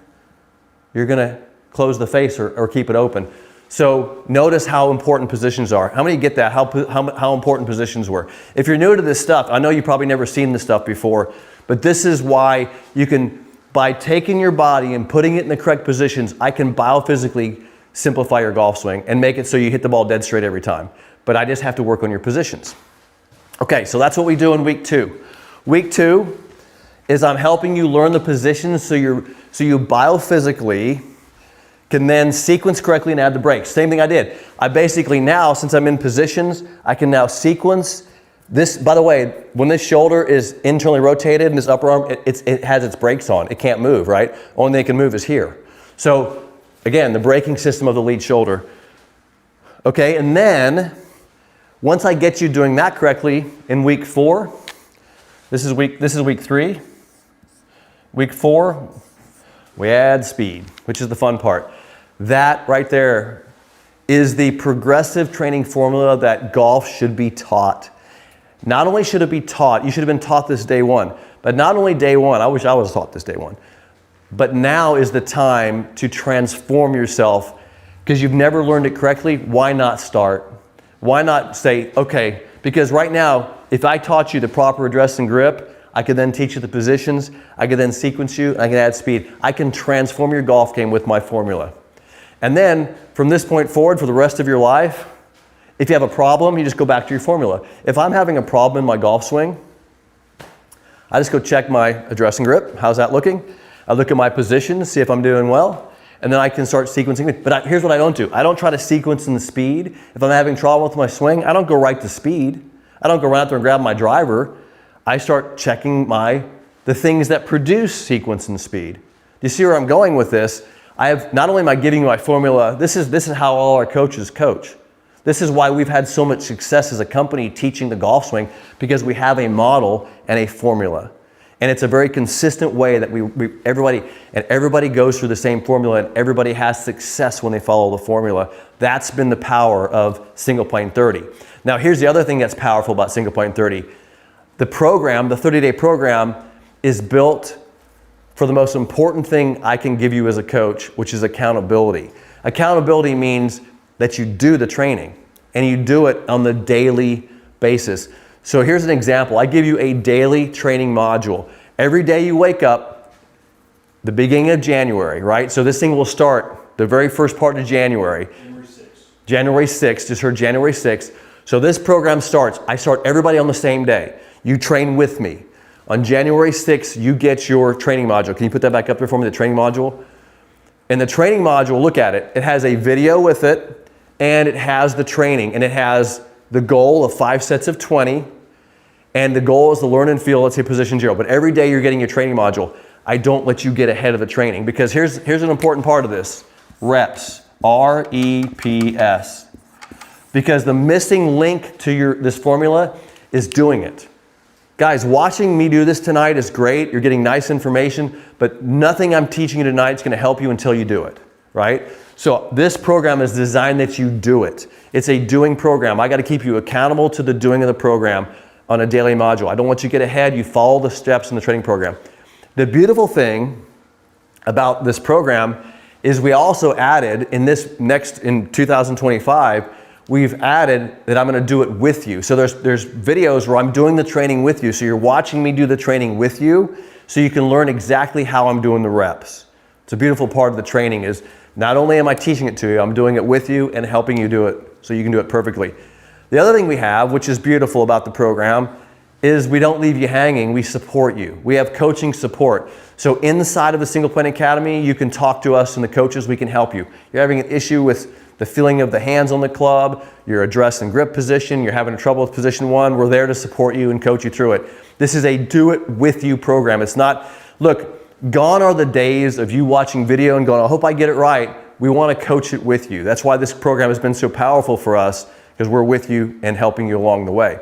you're gonna close the face or keep it open. So notice how important positions are. How many get that? How important positions were? If you're new to this stuff, I know you've probably never seen this stuff before, but this is why you can, by taking your body and putting it in the correct positions, I can biophysically simplify your golf swing and make it so you hit the ball dead straight every time. But I just have to work on your positions. Okay, so that's what we do in week 2. Week 2 is I'm helping you learn the positions so you biophysically can then sequence correctly and add the breaks. Same thing I did. I basically now, since I'm in positions, I can now sequence this. By the way, when this shoulder is internally rotated and this upper arm, it has its brakes on. It can't move, right? Only thing it can move is here. So again, the braking system of the lead shoulder. Okay, and then once I get you doing that correctly in week 4, this is week 3. Week 4, we add speed, which is the fun part. That right there is the progressive training formula that golf should be taught. Not only should it be taught, you should have been taught this day 1, but not only day 1, I wish I was taught this day 1, but now is the time to transform yourself because you've never learned it correctly. Why not start? Why not say, okay, because right now, if I taught you the proper address and grip, I could then teach you the positions, I could then sequence you, and I can add speed. I can transform your golf game with my formula. And then from this point forward for the rest of your life, if you have a problem, you just go back to your formula. If I'm having a problem in my golf swing, I just go check my address and grip. How's that looking? I look at my position, see if I'm doing well, and then I can start sequencing. But here's what I don't do. I don't try to sequence in the speed. If I'm having trouble with my swing, I don't go right to speed. I don't go right out there and grab my driver. I start checking the things that produce sequence and speed. Do you see where I'm going with this? Not only am I giving you my formula, this is how all our coaches coach. This is why we've had so much success as a company teaching the golf swing, because we have a model and a formula. And it's a very consistent way that everybody goes through the same formula, and everybody has success when they follow the formula. That's been the power of Single Plane 30. Now here's the other thing that's powerful about Single Plane 30. The program, the 30-day program, is built for the most important thing I can give you as a coach, which is accountability. Accountability means that you do the training and you do it on the daily basis. So here's an example. I give you a daily training module. Every day you wake up, the beginning of January, right? So this thing will start the very first part of January. January 6th, just heard January 6th. So this program starts, I start everybody on the same day. You train with me. On January 6th, you get your training module. Can you put that back up there for me, the training module? In the training module, look at it. It has a video with it, and it has the training, and it has the goal of 5 sets of 20, and the goal is to learn and feel, let's say, position 0. But every day you're getting your training module. I don't let you get ahead of the training, because here's an important part of this. Reps. R-E-P-S. Because the missing link to this formula is doing it. Guys, watching me do this tonight is great. You're getting nice information, but nothing I'm teaching you tonight is going to help you until you do it, right? So this program is designed that you do it. It's a doing program. I got to keep you accountable to the doing of the program on a daily module. I don't want you to get ahead. You follow the steps in the training program. The beautiful thing about this program is we also added in 2025, we've added that I'm going to do it with you. So there's videos where I'm doing the training with you. So you're watching me do the training with you so you can learn exactly how I'm doing the reps. It's a beautiful part of the training is not only am I teaching it to you, I'm doing it with you and helping you do it so you can do it perfectly. The other thing we have, which is beautiful about the program, is we don't leave you hanging, we support you. We have coaching support. So inside of the Single Plane Academy, you can talk to us and the coaches, we can help you. You're having an issue with the feeling of the hands on the club, your address and grip position, you're having trouble with position 1, we're there to support you and coach you through it. This is a do it with you program. It's not, look, gone are the days of you watching video and going, I hope I get it right. We want to coach it with you. That's why this program has been so powerful for us, because we're with you and helping you along the way.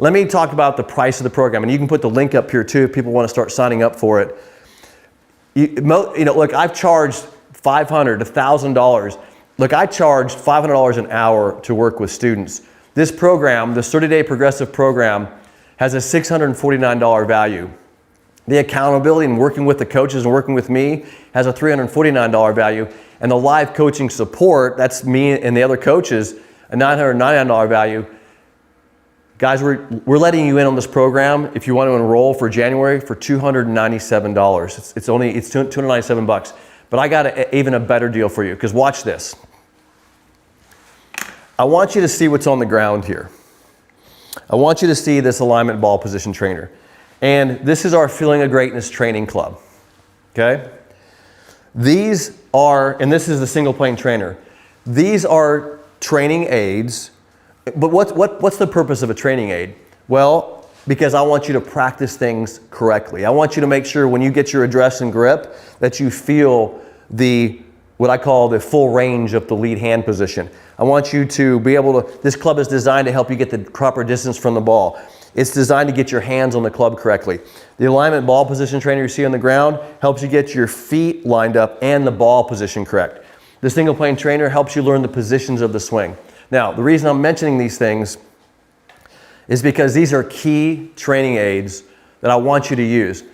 Let me talk about the price of the program, and you can put the link up here too if people want to start signing up for it. Look, I've charged $500, $1,000. Look, I charge $500 an hour to work with students. This program, the 30-day progressive program, has a $649 value. The accountability and working with the coaches and working with me has a $349 value. and the live coaching support, that's me and the other coaches, a $999 value. Guys, we're letting you in on this program if you want to enroll for January for $297. It's 297 bucks. But I got even a better deal for you, because watch this. I want you to see what's on the ground here. I want you to see this alignment ball position trainer. And this is our Feeling of Greatness training club. Okay? These are, and this is the single plane trainer. These are training aids. But what's the purpose of a training aid? Well, because I want you to practice things correctly. I want you to make sure when you get your address and grip that you feel what I call the full range of the lead hand position. I want you to be able to, this club is designed to help you get the proper distance from the ball. It's designed to get your hands on the club correctly. The alignment ball position trainer you see on the ground helps you get your feet lined up and the ball position correct. The single plane trainer helps you learn the positions of the swing. Now, the reason I'm mentioning these things is because these are key training aids that I want you to use.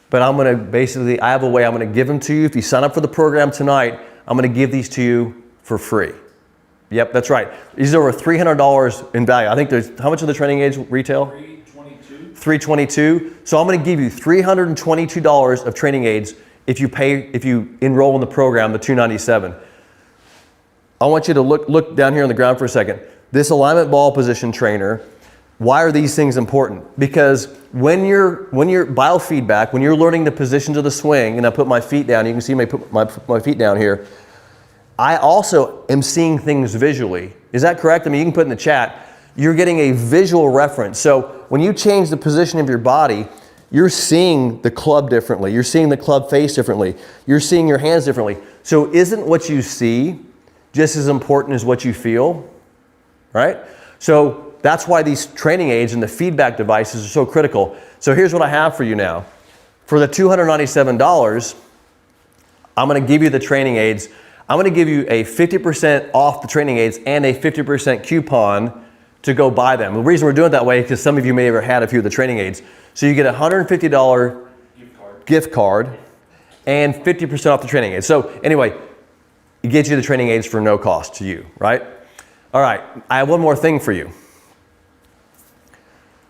But I'm going to I have a way I'm going to give them to you. If you sign up for the program tonight, I'm going to give these to you for free. Yep, that's right. These are over $300 in value. I think how much of the training aids retail? $322. So I'm going to give you $322 of training aids if you enroll in the program, the $297. I want you to look down here on the ground for a second. This alignment ball position trainer, why are these things important? Because when you're biofeedback, when you're learning the positions of the swing, and I put my feet down, you can see me put my feet down here, I also am seeing things visually. Is that correct? I mean, you can put in the chat, you're getting a visual reference. So when you change the position of your body, you're seeing the club differently. You're seeing the club face differently. You're seeing your hands differently. So isn't what you see just as important as what you feel, right? So that's why these training aids and the feedback devices are so critical. So here's what I have for you now. For the $297, I'm going to give you the training aids. I'm going to give you a 50% off the training aids and a 50% coupon to go buy them. The reason we're doing it that way is because some of you may have had a few of the training aids. So you get a $150 gift card and 50% off the training aids. So anyway, it gets you the training aids for no cost to you, right? All right, I have one more thing for you.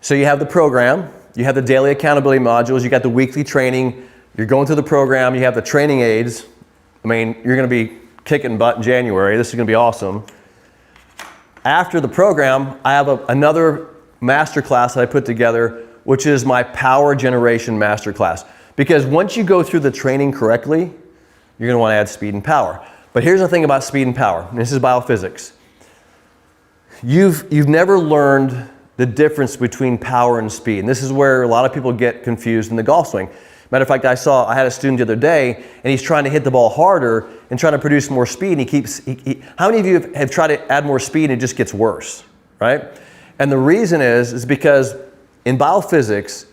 So you have the program, you have the daily accountability modules, you got the weekly training, you're going through the program, you have the training aids. I mean, you're gonna be kicking butt in January. This is gonna be awesome. After the program, I have another masterclass that I put together, which is my power generation masterclass. Because once you go through the training correctly, you're gonna wanna add speed and power. But here's the thing about speed and power, and this is biophysics. You've never learned the difference between power and speed. And this is where a lot of people get confused in the golf swing. Matter of fact, I had a student the other day, and he's trying to hit the ball harder and trying to produce more speed. And how many of you have tried to add more speed and it just gets worse, right? And the reason is because in biophysics,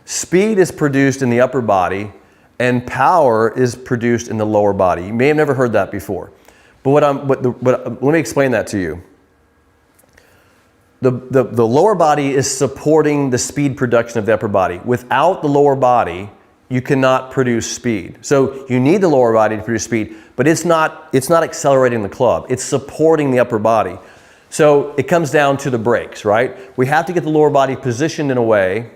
speed is produced in the upper body and power is produced in the lower body. You may have never heard that before. But let me explain that to you. The lower body is supporting the speed production of the upper body. Without the lower body, you cannot produce speed. So you need the lower body to produce speed, but it's not accelerating the club. It's supporting the upper body. So it comes down to the brakes, right? We have to get the lower body positioned in a way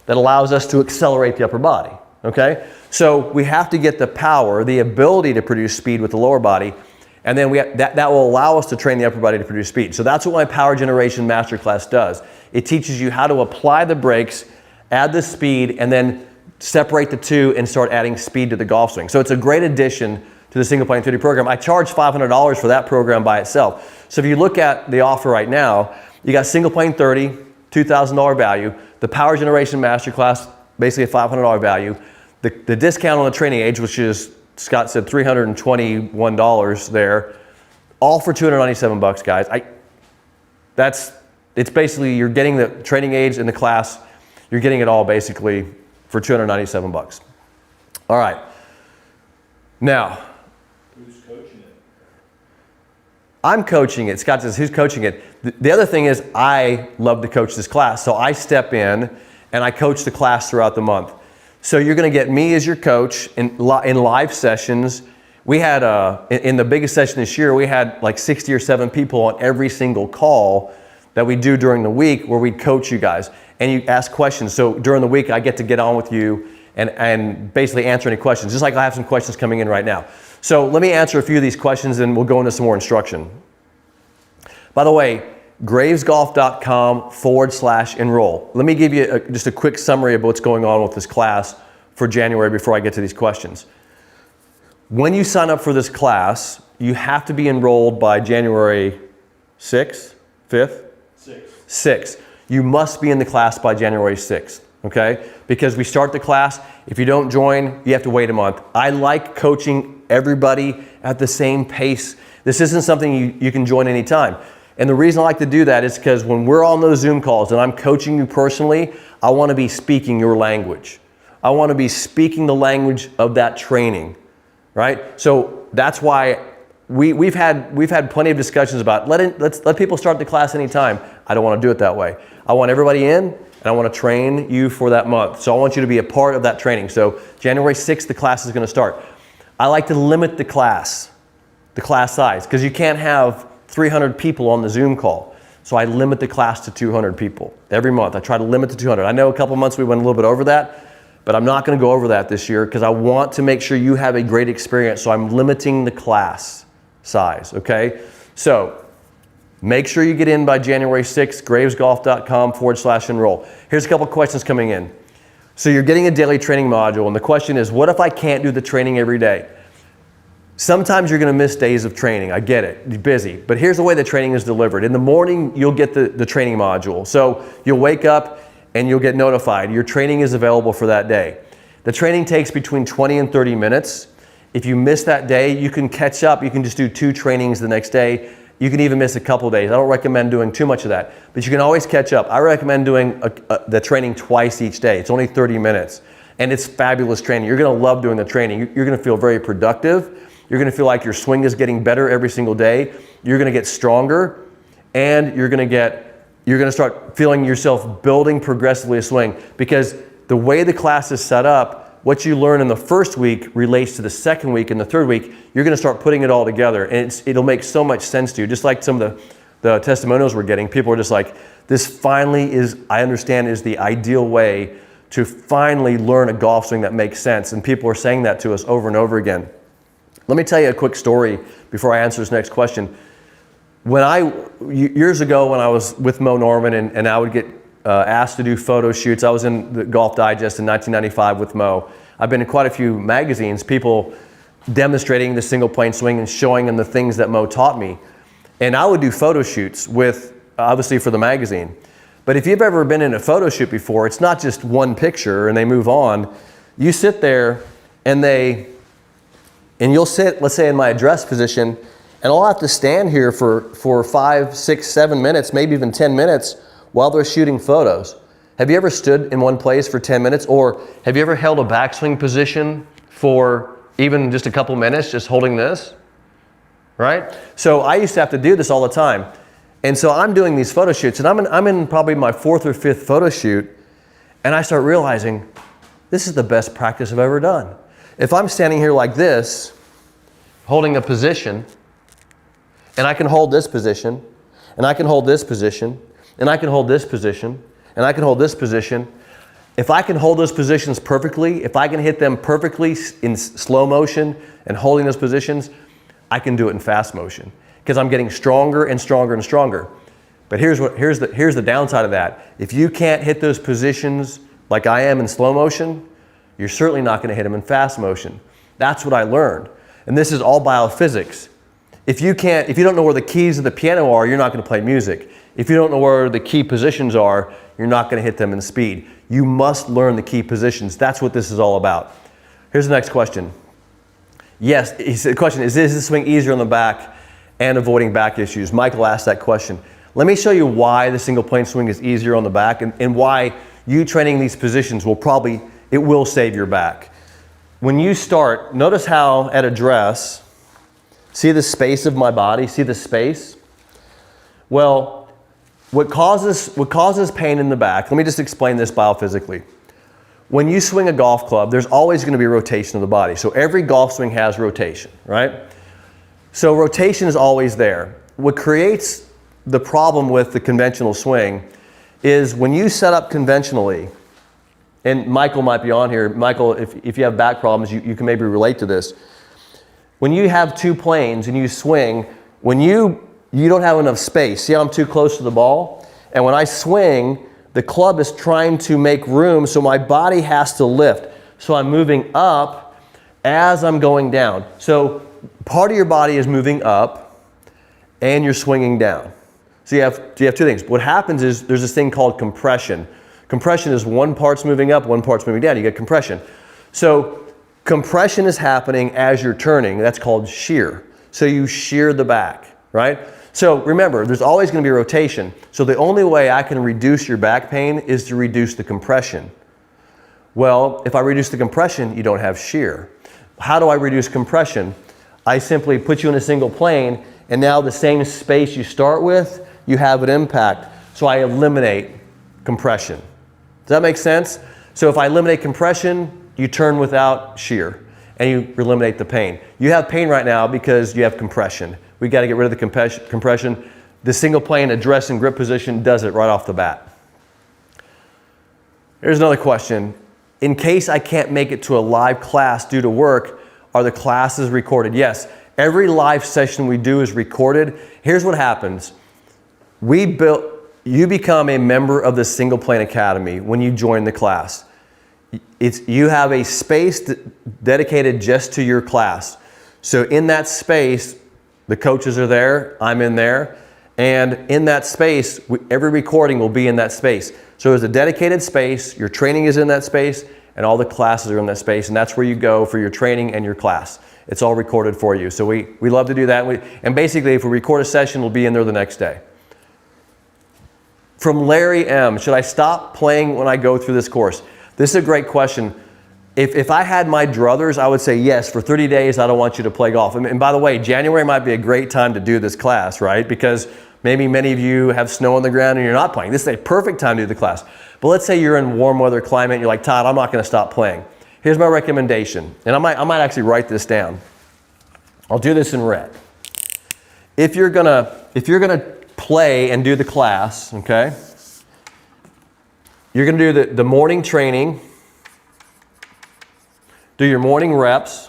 that allows us to accelerate the upper body, okay? So we have to get the power, the ability to produce speed with the lower body, and then that will allow us to train the upper body to produce speed. So that's what my Power Generation Masterclass does. It teaches you how to apply the brakes, add the speed, and then separate the two and start adding speed to the golf swing. So it's a great addition to the Single Plane 30 program. I charge $500 for that program by itself. So if you look at the offer right now, you got Single Plane 30, $2,000 value, the Power Generation Masterclass, basically a $500 value, the discount on the training age, which is, Scott said $321 there, all for $297, guys. It's basically, you're getting the training aids in the class, you're getting it all basically for $297. All right. Now, who's coaching it? I'm coaching it. Scott says, who's coaching it? The other thing is I love to coach this class. So I step in and I coach the class throughout the month. So you're going to get me as your coach in live sessions. We had, in the biggest session this year, we had like 60 or 7 people on every single call that we do during the week where we'd coach you guys. And you ask questions. So during the week, I get to get on with you and basically answer any questions, just like I have some questions coming in right now. So let me answer a few of these questions and we'll go into some more instruction. By the way, gravesgolf.com/enroll. Let me give you just a quick summary of what's going on with this class for January before I get to these questions. When you sign up for this class, you have to be enrolled by January 6th, 5th? 6th. You must be in the class by January 6th, okay? Because we start the class, if you don't join, you have to wait a month. I like coaching everybody at the same pace. This isn't something you can join anytime. And the reason I like to do that is because when we're on those Zoom calls and I'm coaching you personally, I want to be speaking your language. I want to be speaking the language of that training, right? So that's why we've had plenty of discussions about let's let people start the class anytime. I don't want to do it that way. I want everybody in and I want to train you for that month. So I want you to be a part of that training. So January 6th, the class is going to start. I like to limit the class size, because you can't have 300 people on the Zoom call. So I limit the class to 200 people every month. I try to limit to 200. I know a couple months we went a little bit over that, but I'm not going to go over that this year because I want to make sure you have a great experience. So I'm limiting the class size, okay? So make sure you get in by January 6th, gravesgolf.com/enroll. Here's a couple questions coming in. So you're getting a daily training module, and the question is, what if I can't do the training every day? Sometimes you're going to miss days of training. I get it. You're busy. But here's the way the training is delivered. In the morning, you'll get the training module. So you'll wake up and you'll get notified. Your training is available for that day. The training takes between 20 and 30 minutes. If you miss that day, you can catch up. You can just do 2 trainings the next day. You can even miss a couple days. I don't recommend doing too much of that, but you can always catch up. I recommend doing the training twice each day. It's only 30 minutes, and it's fabulous training. You're going to love doing the training. You're going to feel very productive. You're going to feel like your swing is getting better every single day. You're going to get stronger, and you're going to start feeling yourself building progressively a swing, because the way the class is set up, what you learn in the first week relates to the second week and the third week. You're going to start putting it all together, and it'll make so much sense to you. Just like some of the testimonials we're getting, people are just like, this finally is, I understand, is the ideal way to finally learn a golf swing that makes sense. And people are saying that to us over and over again. Let me tell you a quick story before I answer this next question. Years ago when I was with Mo Norman and I would get asked to do photo shoots, I was in the Golf Digest in 1995 with Mo. I've been in quite a few magazines, people demonstrating the single plane swing and showing them the things that Mo taught me. And I would do photo shoots with, obviously for the magazine. But if you've ever been in a photo shoot before, it's not just one picture and they move on. You sit there and you'll sit, let's say in my address position, and I'll have to stand here for 5, 6, 7 minutes, maybe even 10 minutes while they're shooting photos. Have you ever stood in one place for 10 minutes? Or have you ever held a backswing position for even just a couple minutes, just holding this? Right? So I used to have to do this all the time. And so I'm doing these photo shoots, and I'm in probably my 4th or 5th photo shoot, and I start realizing this is the best practice I've ever done. If I'm standing here like this, holding a position, and I can hold this position, and I can hold this position, and I can hold this position, and I can hold this position. If I can hold those positions perfectly, if I can hit them perfectly in slow motion and holding those positions, I can do it in fast motion because I'm getting stronger and stronger and stronger. But here's the downside of that. If you can't hit those positions like I am in slow motion, you're certainly not going to hit them in fast motion. That's what I learned. And this is all biophysics. If you don't know where the keys of the piano are, you're not going to play music. If you don't know where the key positions are, you're not going to hit them in speed. You must learn the key positions. That's what this is all about. Here's the next question. Yes, the question is the swing easier on the back and avoiding back issues? Michael asked that question. Let me show you why the single plane swing is easier on the back and why you training these positions will save your back. When you start, notice how at address, see the space of my body? See the space? Well, what causes pain in the back, let me just explain this biophysically. when you swing a golf club, there's always going to be rotation of the body. So every golf swing has rotation, right? So rotation is always there. What creates the problem with the conventional swing is when you set up conventionally, and Michael might be on here. Michael, if you have back problems, you can maybe relate to this. When you have two planes and you swing, when you don't have enough space, see how I'm too close to the ball? And when I swing, the club is trying to make room, so my body has to lift. So I'm moving up as I'm going down. So part of your body is moving up and you're swinging down. So you have two things. What happens is there's this thing called compression. Compression is one part's moving up, one part's moving down. You get compression. So compression is happening as you're turning. That's called shear. So you shear the back, right? So remember, there's always going to be rotation. So the only way I can reduce your back pain is to reduce the compression. Well, if I reduce the compression, you don't have shear. How do I reduce compression? I simply put you in a single plane, and now the same space you start with, you have an impact. So I eliminate compression. Does that make sense? So if I eliminate compression, you turn without shear, and you eliminate the pain. You have pain right now because you have compression. We got to get rid of the compression. The single plane address and grip position does it right off the bat. Here's another question. In case I can't make it to a live class due to work, are the classes recorded? Yes. Every live session we do is recorded. Here's what happens. You become a member of the Single Plane Academy when you join the class. You have a space dedicated just to your class. So in that space, the coaches are there, I'm in there, and in that space, every recording will be in that space. So there's a dedicated space, your training is in that space, and all the classes are in that space, and that's where you go for your training and your class. It's all recorded for you. So we love to do that. And basically, if we record a session, we'll be in there the next day. From Larry M, should I stop playing when I go through this course? This is a great question. If I had my druthers, I would say yes, for 30 days, I don't want you to play golf. And by the way, January might be a great time to do this class, right? Because maybe many of you have snow on the ground and you're not playing. This is a perfect time to do the class. But let's say you're in warm weather climate and you're like, Todd, I'm not going to stop playing. Here's my recommendation. And I might actually write this down. I'll do this in red. If you're gonna play and do the class, okay? You're gonna do the morning training, do your morning reps,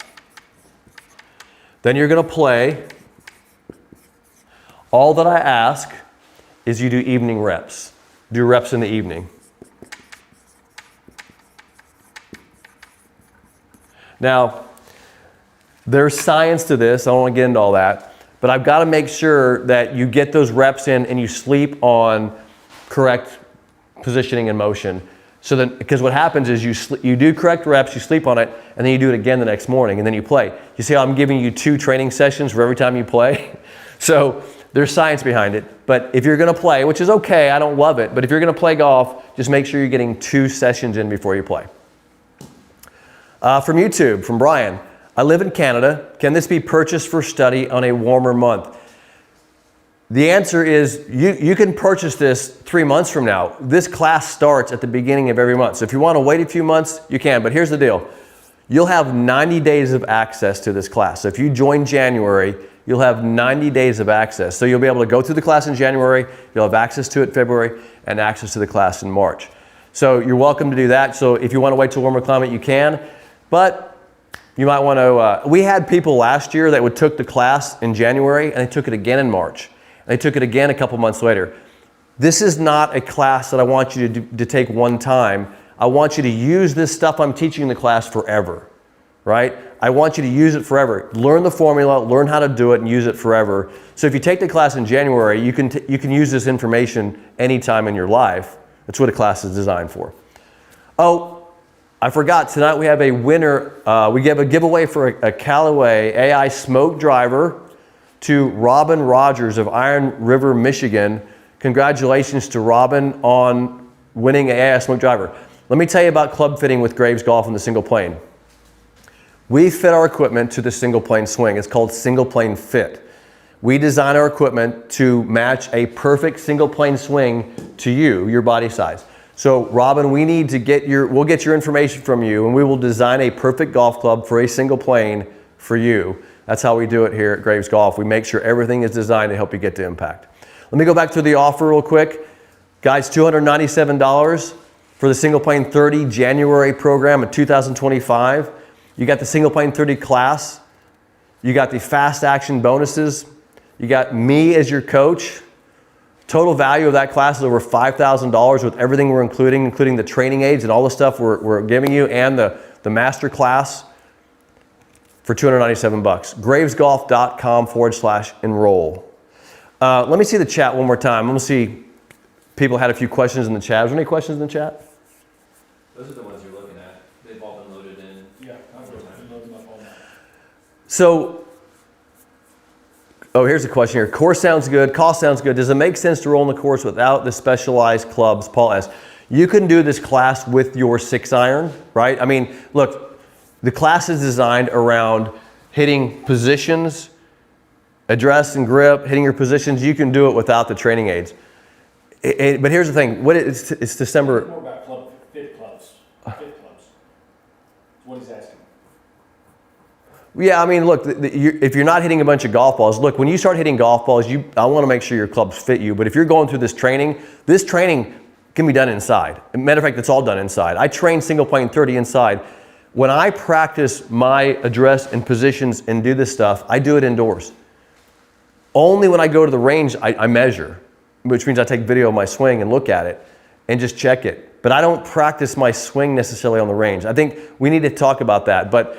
then you're gonna play. All that I ask is you do evening reps. Do reps in the evening. Now, there's science to this. I don't want to get into all that, but I've got to make sure that you get those reps in and you sleep on correct positioning and motion. So that, because what happens is you do correct reps, you sleep on it, and then you do it again the next morning, and then you play. You see how I'm giving you 2 training sessions for every time you play? So there's science behind it. But if you're going to play, which is okay, I don't love it, but if you're going to play golf, just make sure you're getting 2 sessions in before you play. From YouTube, from Brian. I live in Canada. Can this be purchased for study on a warmer month? The answer is you can purchase this 3 months from now. This class starts at the beginning of every month. So if you want to wait a few months, you can. But here's the deal. You'll have 90 days of access to this class. So if you join January, you'll have 90 days of access. So you'll be able to go through the class in January, you'll have access to it in February, and access to the class in March. So you're welcome to do that. So if you want to wait till warmer climate, you can. But you might want to, we had people last year that took the class in January and they took it again in March. And they took it again a couple months later. This is not a class that I want you to take one time. I want you to use this stuff I'm teaching in the class forever, right? I want you to use it forever. Learn the formula, learn how to do it, and use it forever. So if you take the class in January, you can use this information anytime in your life. That's what a class is designed for. Oh, I forgot, tonight we have a winner. We give a giveaway for a Callaway AI smoke driver to Robin Rogers of Iron River, Michigan. Congratulations to Robin on winning an AI smoke driver. Let me tell you about club fitting with Graves Golf and the single plane. We fit our equipment to the single plane swing. It's called single plane fit. We design our equipment to match a perfect single plane swing to you, your body size. So Robin, we need to we'll get your information from you, and we will design a perfect golf club for a single plane for you. That's how we do it here at Graves Golf. We make sure everything is designed to help you get to impact. Let me go back to the offer real quick. Guys, $297 for the single plane 30 January program of 2025. You got the single plane 30 class. You got the fast action bonuses. You got me as your coach. Total value of that class is over $5,000 with everything we're including the training aids and all the stuff we're giving you, and the master class for $297. Gravesgolf.com/enroll. Let me see the chat one more time. Let me see. People had a few questions in the chat. Was there any questions in the chat? Those are the ones you're looking at. They've all been loaded in. Yeah, I've been loading up all night. So, here's a question here. Course sounds good. Cost sounds good. Does it make sense to roll in the course without the specialized clubs? Paul asks. You can do this class with your 6-iron, right? I mean, look, the class is designed around hitting positions, address and grip, hitting your positions. You can do it without the training aids. But here's the thing. It's December. It's more about fit clubs. Fit clubs. That's what he's asking. Yeah, I mean, look, if you're not hitting a bunch of golf balls, look, when you start hitting golf balls, I want to make sure your clubs fit you. But if you're going through this training can be done inside. Matter of fact, it's all done inside. I train single plane 30 inside. When I practice my address and positions and do this stuff, I do it indoors. Only when I go to the range, I measure, which means I take video of my swing and look at it and just check it. But I don't practice my swing necessarily on the range. I think we need to talk about that. But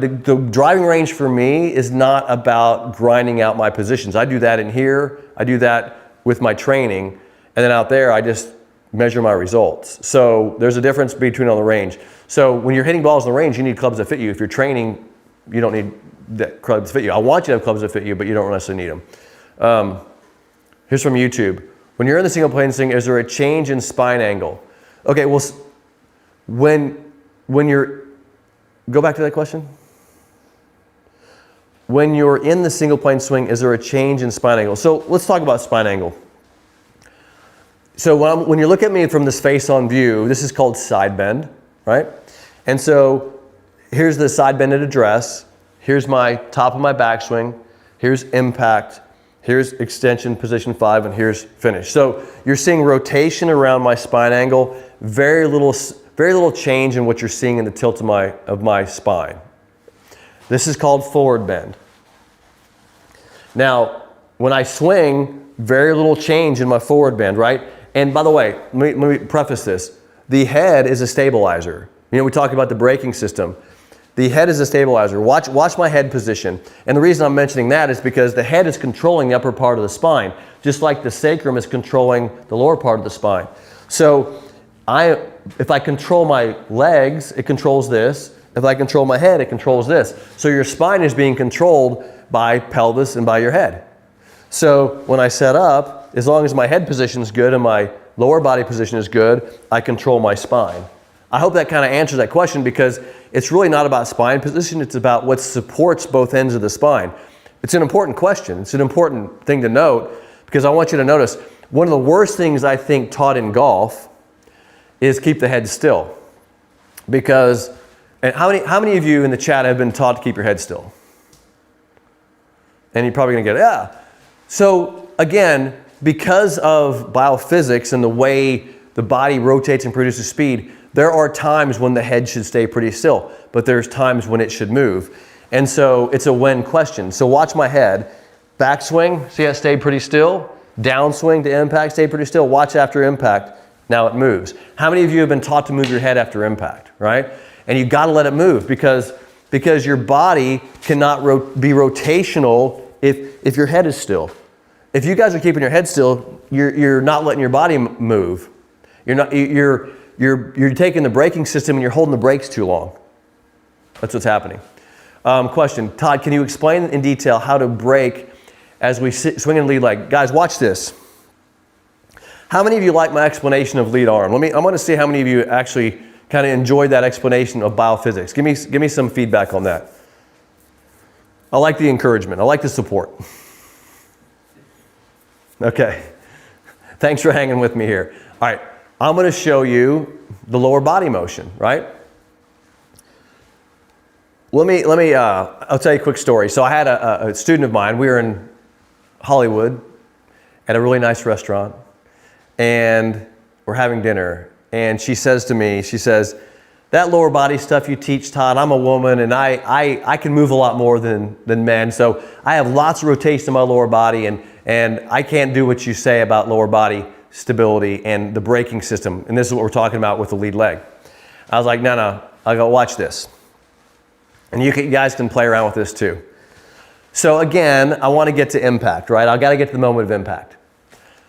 the driving range for me is not about grinding out my positions. I do that in here. I do that with my training. And then out there, I just measure my results. So there's a difference between on the range. So when you're hitting balls on the range, you need clubs that fit you. If you're training, you don't need that clubs that fit you. I want you to have clubs that fit you, but you don't necessarily need them. Here's from YouTube. When you're in the single plane swing, is there a change in spine angle? Okay, well, when you're, go back to that question. When you're in the single plane swing, is there a change in spine angle? So let's talk about spine angle. So when you look at me from this face-on view, this is called side bend, right? And so here's the side bended address. Here's my top of my backswing. Here's impact. Here's extension position 5, and here's finish. So you're seeing rotation around my spine angle. Very little change in what you're seeing in the tilt of my spine. This is called forward bend. Now, when I swing, very little change in my forward bend, right? And by the way, let me preface this. The head is a stabilizer. You know, we talk about the braking system. The head is a stabilizer. Watch my head position. And the reason I'm mentioning that is because the head is controlling the upper part of the spine, just like the sacrum is controlling the lower part of the spine. So if I control my legs, it controls this. If I control my head, it controls this. So your spine is being controlled by pelvis and by your head. So when I set up, as long as my head position is good and my lower body position is good, I control my spine. I hope that kind of answers that question, because it's really not about spine position, it's about what supports both ends of the spine. It's an important question. It's an important thing to note, because I want you to notice one of the worst things I think taught in golf is keep the head still. Because, and how many of you in the chat have been taught to keep your head still? And you're probably gonna get, yeah. So again, because of biophysics and the way the body rotates and produces speed, there are times when the head should stay pretty still, but there's times when it should move. And so it's a when question. So watch my head. Backswing, see it stayed pretty still. Downswing to impact, stay pretty still. Watch after impact, now it moves. How many of you have been taught to move your head after impact, right? And you gotta let it move, because your body cannot be rotational if your head is still. If you guys are keeping your head still, you're not letting your body move. You're taking the braking system and you're holding the brakes too long. That's what's happening. Question, Todd, can you explain in detail how to brake as we swing and lead leg? Guys, watch this. How many of you like my explanation of lead arm? I want to see how many of you actually kind of enjoyed that explanation of biophysics. Give me some feedback on that. I like the encouragement. I like the support. Okay. Thanks for hanging with me here. All right. I'm going to show you the lower body motion, right? I'll tell you a quick story. So I had a student of mine. We were in Hollywood at a really nice restaurant, and we're having dinner. And she says to me, she says, that lower body stuff you teach, Todd, I'm a woman and I can move a lot more than men. So I have lots of rotation in my lower body and I can't do what you say about lower body stability and the braking system. And this is what we're talking about with the lead leg. I was like, no. I go, watch this. And you guys can play around with this too. So again, I want to get to impact, right? I got to get to the moment of impact.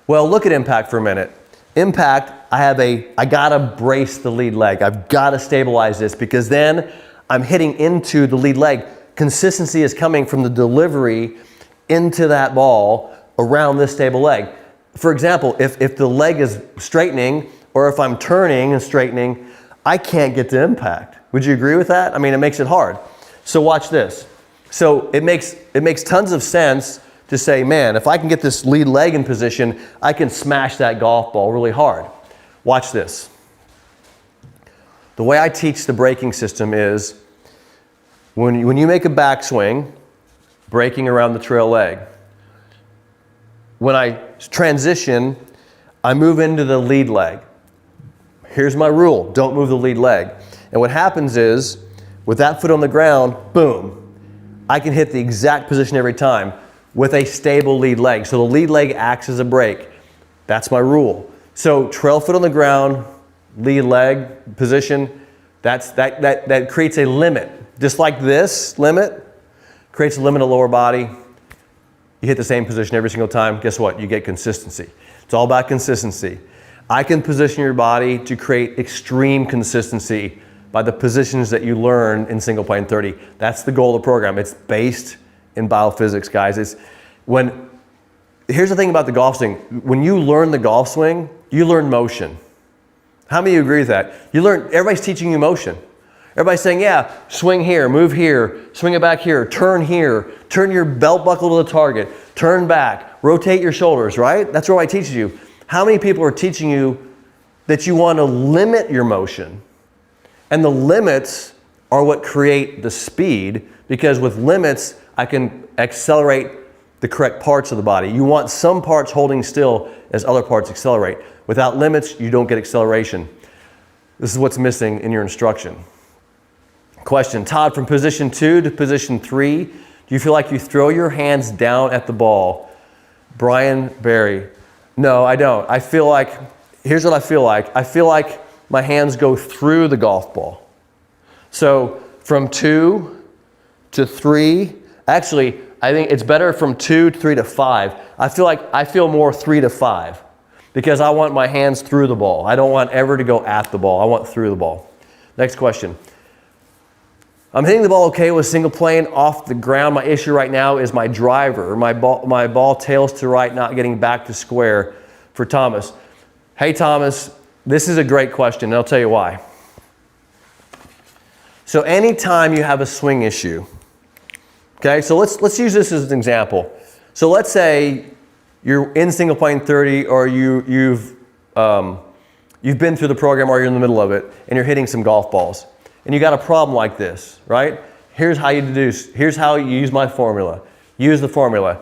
Well, look at impact for a minute. Impact, I gotta brace the lead leg. I've gotta stabilize this because then I'm hitting into the lead leg. Consistency is coming from the delivery into that ball around this stable leg. For example, if the leg is straightening or if I'm turning and straightening, I can't get to impact. Would you agree with that? I mean, it makes it hard. So watch this. So it makes tons of sense to say, man, if I can get this lead leg in position, I can smash that golf ball really hard. Watch this. The way I teach the braking system is when you make a backswing, braking around the trail leg, when I transition, I move into the lead leg. Here's my rule, don't move the lead leg. And what happens is, with that foot on the ground, boom, I can hit the exact position every time with a stable lead leg. So the lead leg acts as a brake. That's my rule. So trail foot on the ground, lead leg position, that creates a limit. Just like this limit creates a limit of lower body. You hit the same position every single time. Guess what? You get consistency. It's all about consistency. I can position your body to create extreme consistency by the positions that you learn in single plane 30. That's the goal of the program. It's based in biophysics, guys. Here's the thing about the golf swing. When you learn the golf swing, you learn motion. How many of you agree with that? Everybody's teaching you motion. Everybody's saying, yeah, swing here, move here, swing it back here, turn your belt buckle to the target, turn back, rotate your shoulders, right? That's what I teach you. How many people are teaching you that you want to limit your motion? And the limits are what create the speed, because with limits, I can accelerate the correct parts of the body. You want some parts holding still as other parts accelerate. Without limits, you don't get acceleration. This is what's missing in your instruction. Question, Todd, from position 2 to position 3, do you feel like you throw your hands down at the ball? Brian Barry, no, I don't. I feel like, here's what I feel like. I feel like my hands go through the golf ball. So from 2 to 3, actually, I think it's better from 2 to 3 to 5. I feel more 3 to 5 because I want my hands through the ball. I don't want ever to go at the ball. I want through the ball. Next question. I'm hitting the ball okay with single plane off the ground. My issue right now is my driver. My ball tails to right, not getting back to square. For Thomas. Hey Thomas, this is a great question, and I'll tell you why. So anytime you have a swing issue, okay, so let's use this as an example. So let's say you're in single plane 30, or you've been through the program, or you're in the middle of it, and you're hitting some golf balls. And you got a problem like this, right? Here's how you deduce, here's how you use my formula. Use the formula.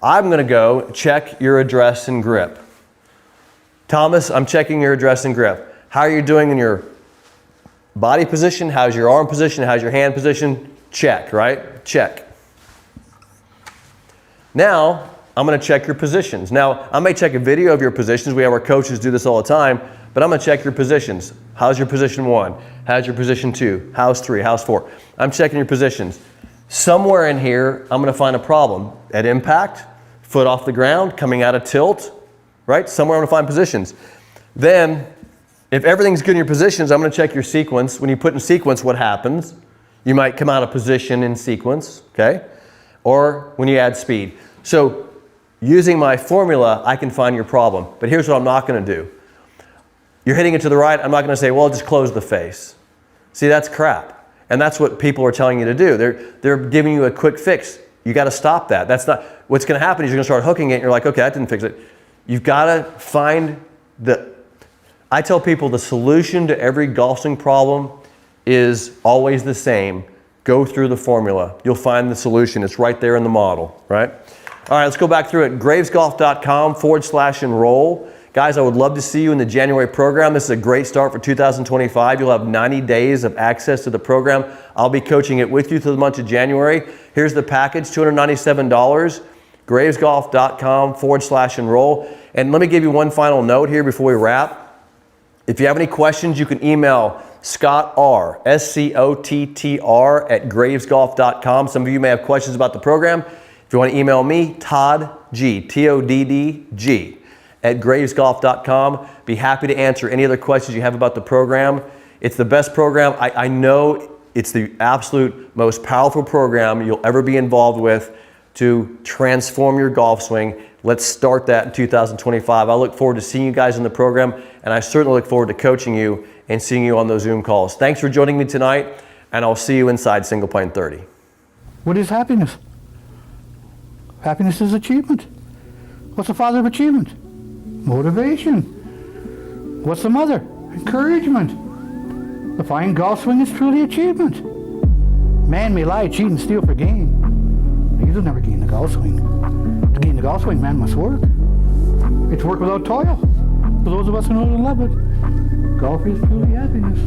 I'm gonna go check your address and grip. Thomas, I'm checking your address and grip. How are you doing in your body position? How's your arm position? How's your hand position? Check, right? Check. Now, I'm gonna check your positions. Now, I may check a video of your positions. We have our coaches do this all the time, but I'm gonna check your positions. How's your position 1? How's your position 2? How's 3? How's 4? I'm checking your positions. Somewhere in here, I'm gonna find a problem. At impact, foot off the ground, coming out of tilt, right? Somewhere I'm gonna find positions. Then, if everything's good in your positions, I'm gonna check your sequence. When you put in sequence, what happens? You might come out of position in sequence, okay? Or when you add speed. So, using my formula, I can find your problem. But here's what I'm not gonna do. You're hitting it to the right, I'm not gonna say, well, just close the face. See, that's crap. And that's what people are telling you to do. They're giving you a quick fix. You gotta stop that. That's not, what's gonna happen is you're gonna start hooking it and you're like, okay, that didn't fix it. You've gotta find I tell people the solution to every golf swing problem is always the same. Go through the formula. You'll find the solution. It's right there in the model, right? All right, let's go back through it. gravesgolf.com/enroll. Guys, I would love to see you in the January program. This is a great start for 2025. You'll have 90 days of access to the program. I'll be coaching it with you through the month of January. Here's the package, $297, gravesgolf.com/enroll. And let me give you one final note here before we wrap. If you have any questions, you can email Scott R, SCOTTR @gravesgolf.com. Some of you may have questions about the program. If you want to email me, Todd G, TODDG, @gravesgolf.com. Be happy to answer any other questions you have about the program. It's the best program. I know it's the absolute most powerful program you'll ever be involved with to transform your golf swing. Let's start that in 2025. I look forward to seeing you guys in the program, and I certainly look forward to coaching you and seeing you on those Zoom calls. Thanks for joining me tonight, and I'll see you inside Single Plane 30. What is happiness? Happiness is achievement. What's the father of achievement? Motivation. What's the mother? Encouragement. The fine golf swing is truly achievement. Man may lie, cheat, and steal for gain. He'll never gain the golf swing. To gain the golf swing, man must work. It's work without toil. For those of us who know and love it, golf is truly happiness.